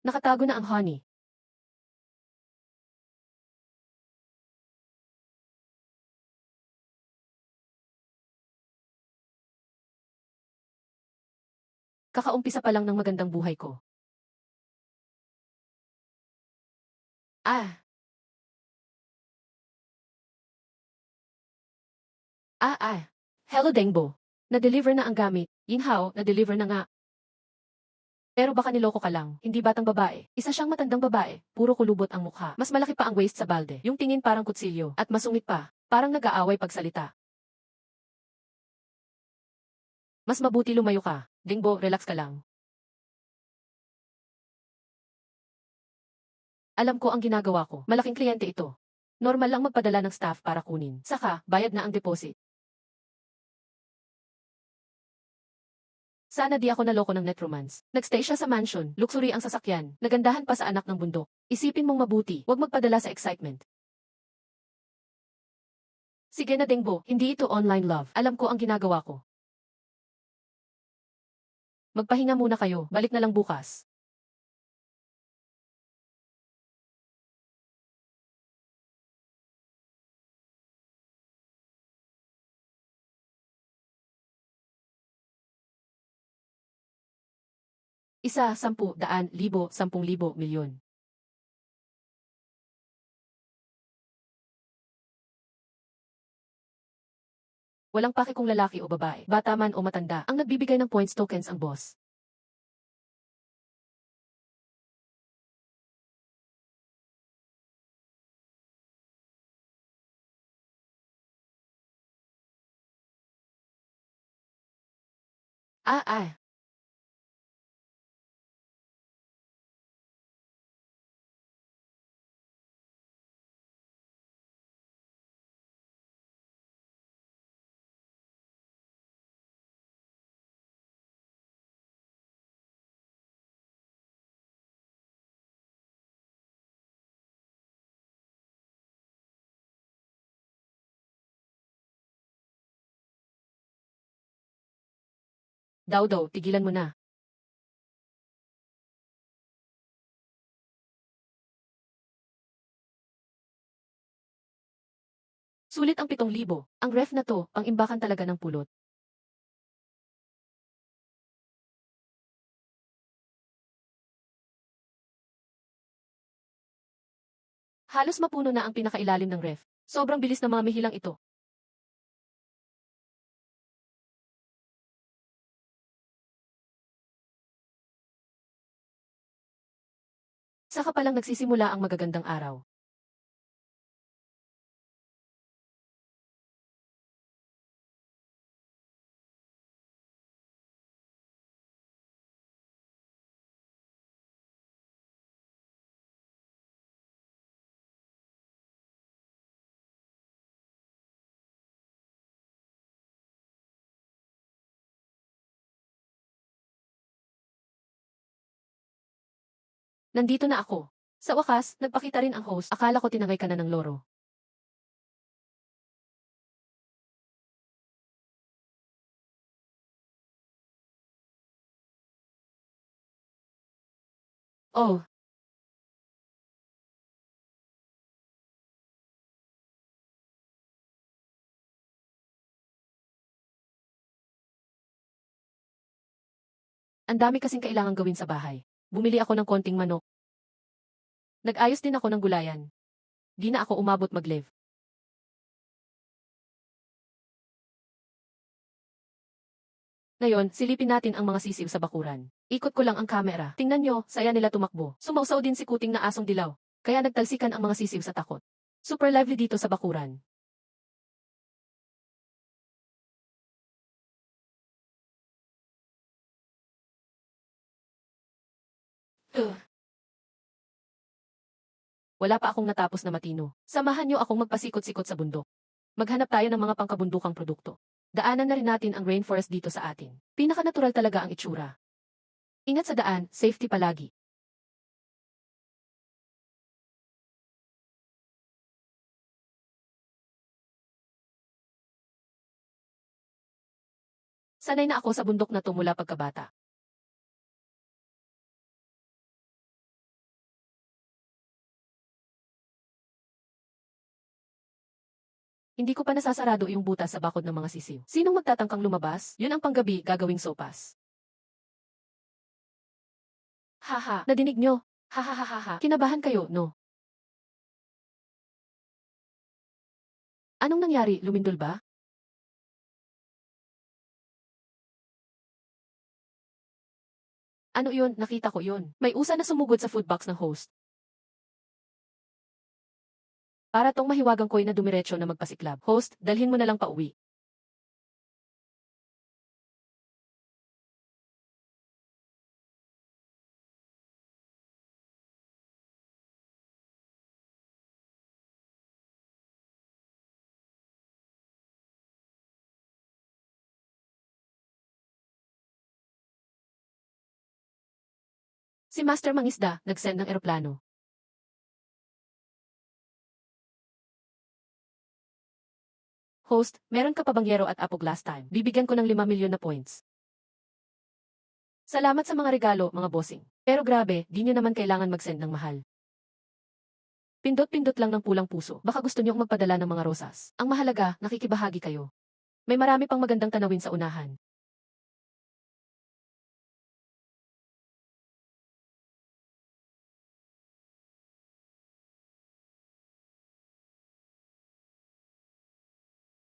Nakatago na ang honey. Kakaumpisa pa lang ng magandang buhay ko. Ah, ah. Hello Dengbo. Na-deliver na ang gamit. Yinghao, na-deliver na nga. Pero baka niloko ka lang, hindi batang babae. Isa siyang matandang babae, puro kulubot ang mukha. Mas malaki pa ang waist sa balde. Yung tingin parang kutsilyo. At masungit pa. Parang nag-aaway pagsalita. Mas mabuti lumayo ka. Dingbo, relax ka lang. Alam ko ang ginagawa ko. Malaking kliyente ito. Normal lang magpadala ng staff para kunin. Saka, bayad na ang deposit. Sana di ako naloko ng netromance. Nagstay siya sa mansion, luxury ang sasakyan, nagandahan pa sa anak ng bundok. Isipin mong mabuti, huwag magpadala sa excitement. Sige na Dengbo, hindi ito online love. Alam ko ang ginagawa ko. Magpahinga muna kayo, balik na lang bukas. Isa, 10, daan, libo, 10,000, milyon. Walang paki kung lalaki o babae, bata man o matanda, ang nagbibigay ng points tokens ang boss. Ah. Daw, tigilan mo na. Sulit ang 7,000. Ang ref na to, pang-imbakan talaga ng pulot. Halos mapuno na ang pinakailalim ng ref. Sobrang bilis na mamihilang ito. Saka palang nagsisimula ang magagandang araw. Nandito na ako. Sa wakas, nagpakita rin ang host. Akala ko tinangay ka na ng loro. Oh, ang dami kasing kailangang gawin sa bahay. Bumili ako ng konting manok. Nag-ayos din ako ng gulayan. Di na ako umabot mag-live. Ngayon, silipin natin ang mga sisiw sa bakuran. Ikot ko lang ang kamera. Tingnan nyo, saya nila tumakbo. Sumausaw din si kuting na asong dilaw. Kaya nagtalsikan ang mga sisiw sa takot. Super lively dito sa bakuran. Ugh. Wala pa akong natapos na matino. Samahan nyo akong magpasikot-sikot sa bundok. Maghanap tayo ng mga pangkabundukang produkto. Daanan na rin natin ang rainforest dito sa atin. Pinaka-natural talaga ang itsura. Ingat sa daan, safety palagi. Sanay na ako sa bundok na to mula pagkabata. Hindi ko pa nasasarado yung butas sa bakod ng mga sisiw. Sinong magtatangkang lumabas? Yun ang panggabi gagawing sopas. Haha, nadinig nyo? Hahaha, kinabahan kayo, no? Anong nangyari, lumindol ba? Ano yun, nakita ko yun. May usa na sumugod sa food box ng host. Para tong mahiwagang koy na dumiretso na magpasiklab. Host, dalhin mo na lang pauwi. Si Master Mangisda, nag-send ng eroplano. Host, meron ka pa bang yero at apog last time? Bibigyan ko ng 5 milyon na points. Salamat sa mga regalo, mga bossing. Pero grabe, di nyo naman kailangan mag-send ng mahal. Pindot-pindot lang ng pulang puso. Baka gusto nyo magpadala ng mga rosas. Ang mahalaga, nakikibahagi kayo. May marami pang magandang tanawin sa unahan.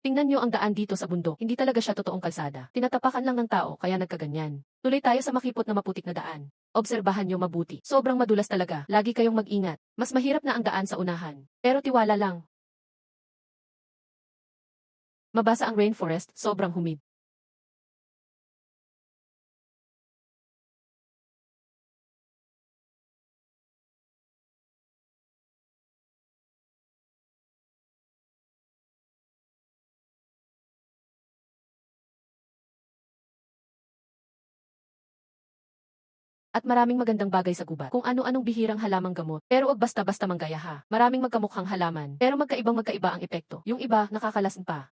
Tingnan nyo ang daan dito sa bundok. Hindi talaga siya totoong kalsada. Tinatapakan lang ng tao kaya nagkaganyan. Tuloy tayo sa makipot na maputik na daan. Obserbahan nyo mabuti. Sobrang madulas talaga. Lagi kayong mag-ingat. Mas mahirap na ang daan sa unahan. Pero tiwala lang. Mabasa ang rainforest, sobrang humid. At maraming magandang bagay sa gubat. Kung ano-anong bihirang halamang gamot. Pero wag basta-basta manggaya ha. Maraming magkamukhang halaman. Pero magkaiba ang epekto. Yung iba, nakakalason pa.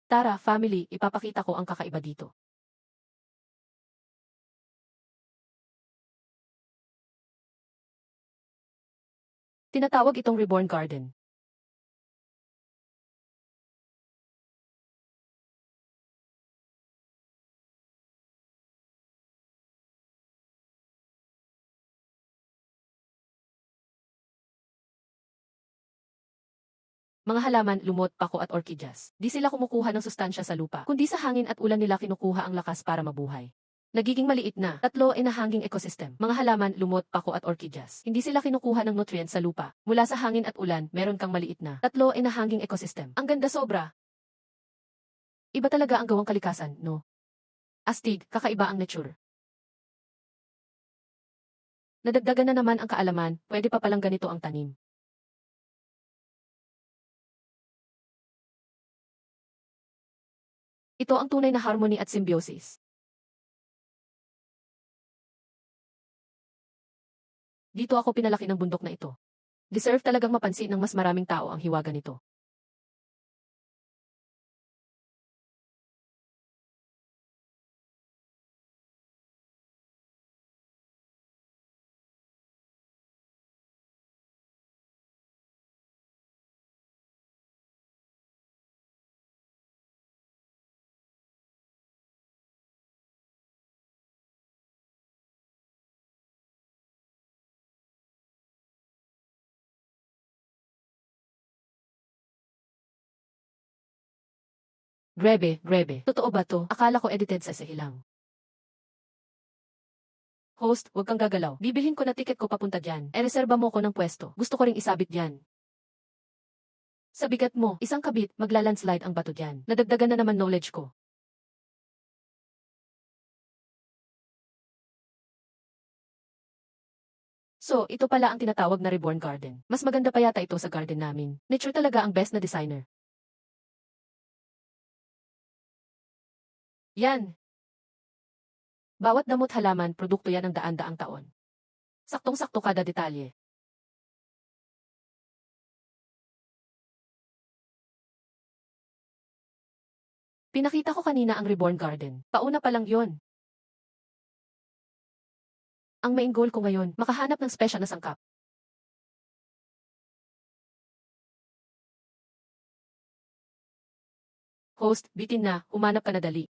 Tara, family, ipapakita ko ang kakaiba dito. Tinatawag itong Reborn Garden. Mga halaman, lumot, pako at orchidyas. Di sila kumukuha ng sustansya sa lupa, kundi sa hangin at ulan nila kinukuha ang lakas para mabuhay. Nagiging maliit na, tatlo ay nahanging ecosystem. Mga halaman, lumot, pako at orchidyas. Hindi sila kinukuha ng nutrients sa lupa. Mula sa hangin at ulan, meron kang maliit na, tatlo ay nahanging ecosystem. Ang ganda sobra. Iba talaga ang gawang kalikasan, no? Astig, kakaiba ang nature. Nadagdagan na naman ang kaalaman, pwede pa palang ganito ang tanim. Ito ang tunay na harmony at symbiosis. Dito ako pinalaki ng bundok na ito. Deserve talagang mapansin ng mas maraming tao ang hiwaga nito. Grebe, grebe. Totoo ba to? Akala ko edited sa lang. Host, huwag kang gagalaw. Bibilhin ko na tiket ko papunta dyan. Reserba mo ko ng pwesto. Gusto ko ring isabit dyan. Sa bigat mo, isang kabit, maglalandslide ang bato dyan. Nadagdagan na naman knowledge ko. So, ito pala ang tinatawag na reborn garden. Mas maganda pa yata ito sa garden namin. Nature talaga ang best na designer. Yan. Bawat damot halaman, produkto yan ng daan-daang taon. Saktong-sakto kada detalye. Pinakita ko kanina ang reborn garden. Pauna pa lang yon. Ang main goal ko ngayon, makahanap ng special na sangkap. Host, bitin na, humanap ka na dali.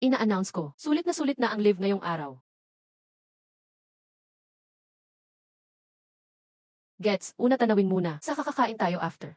Ina-announce ko, sulit na ang live ngayong araw. Gets, una tanawin muna, sa kakakain tayo after.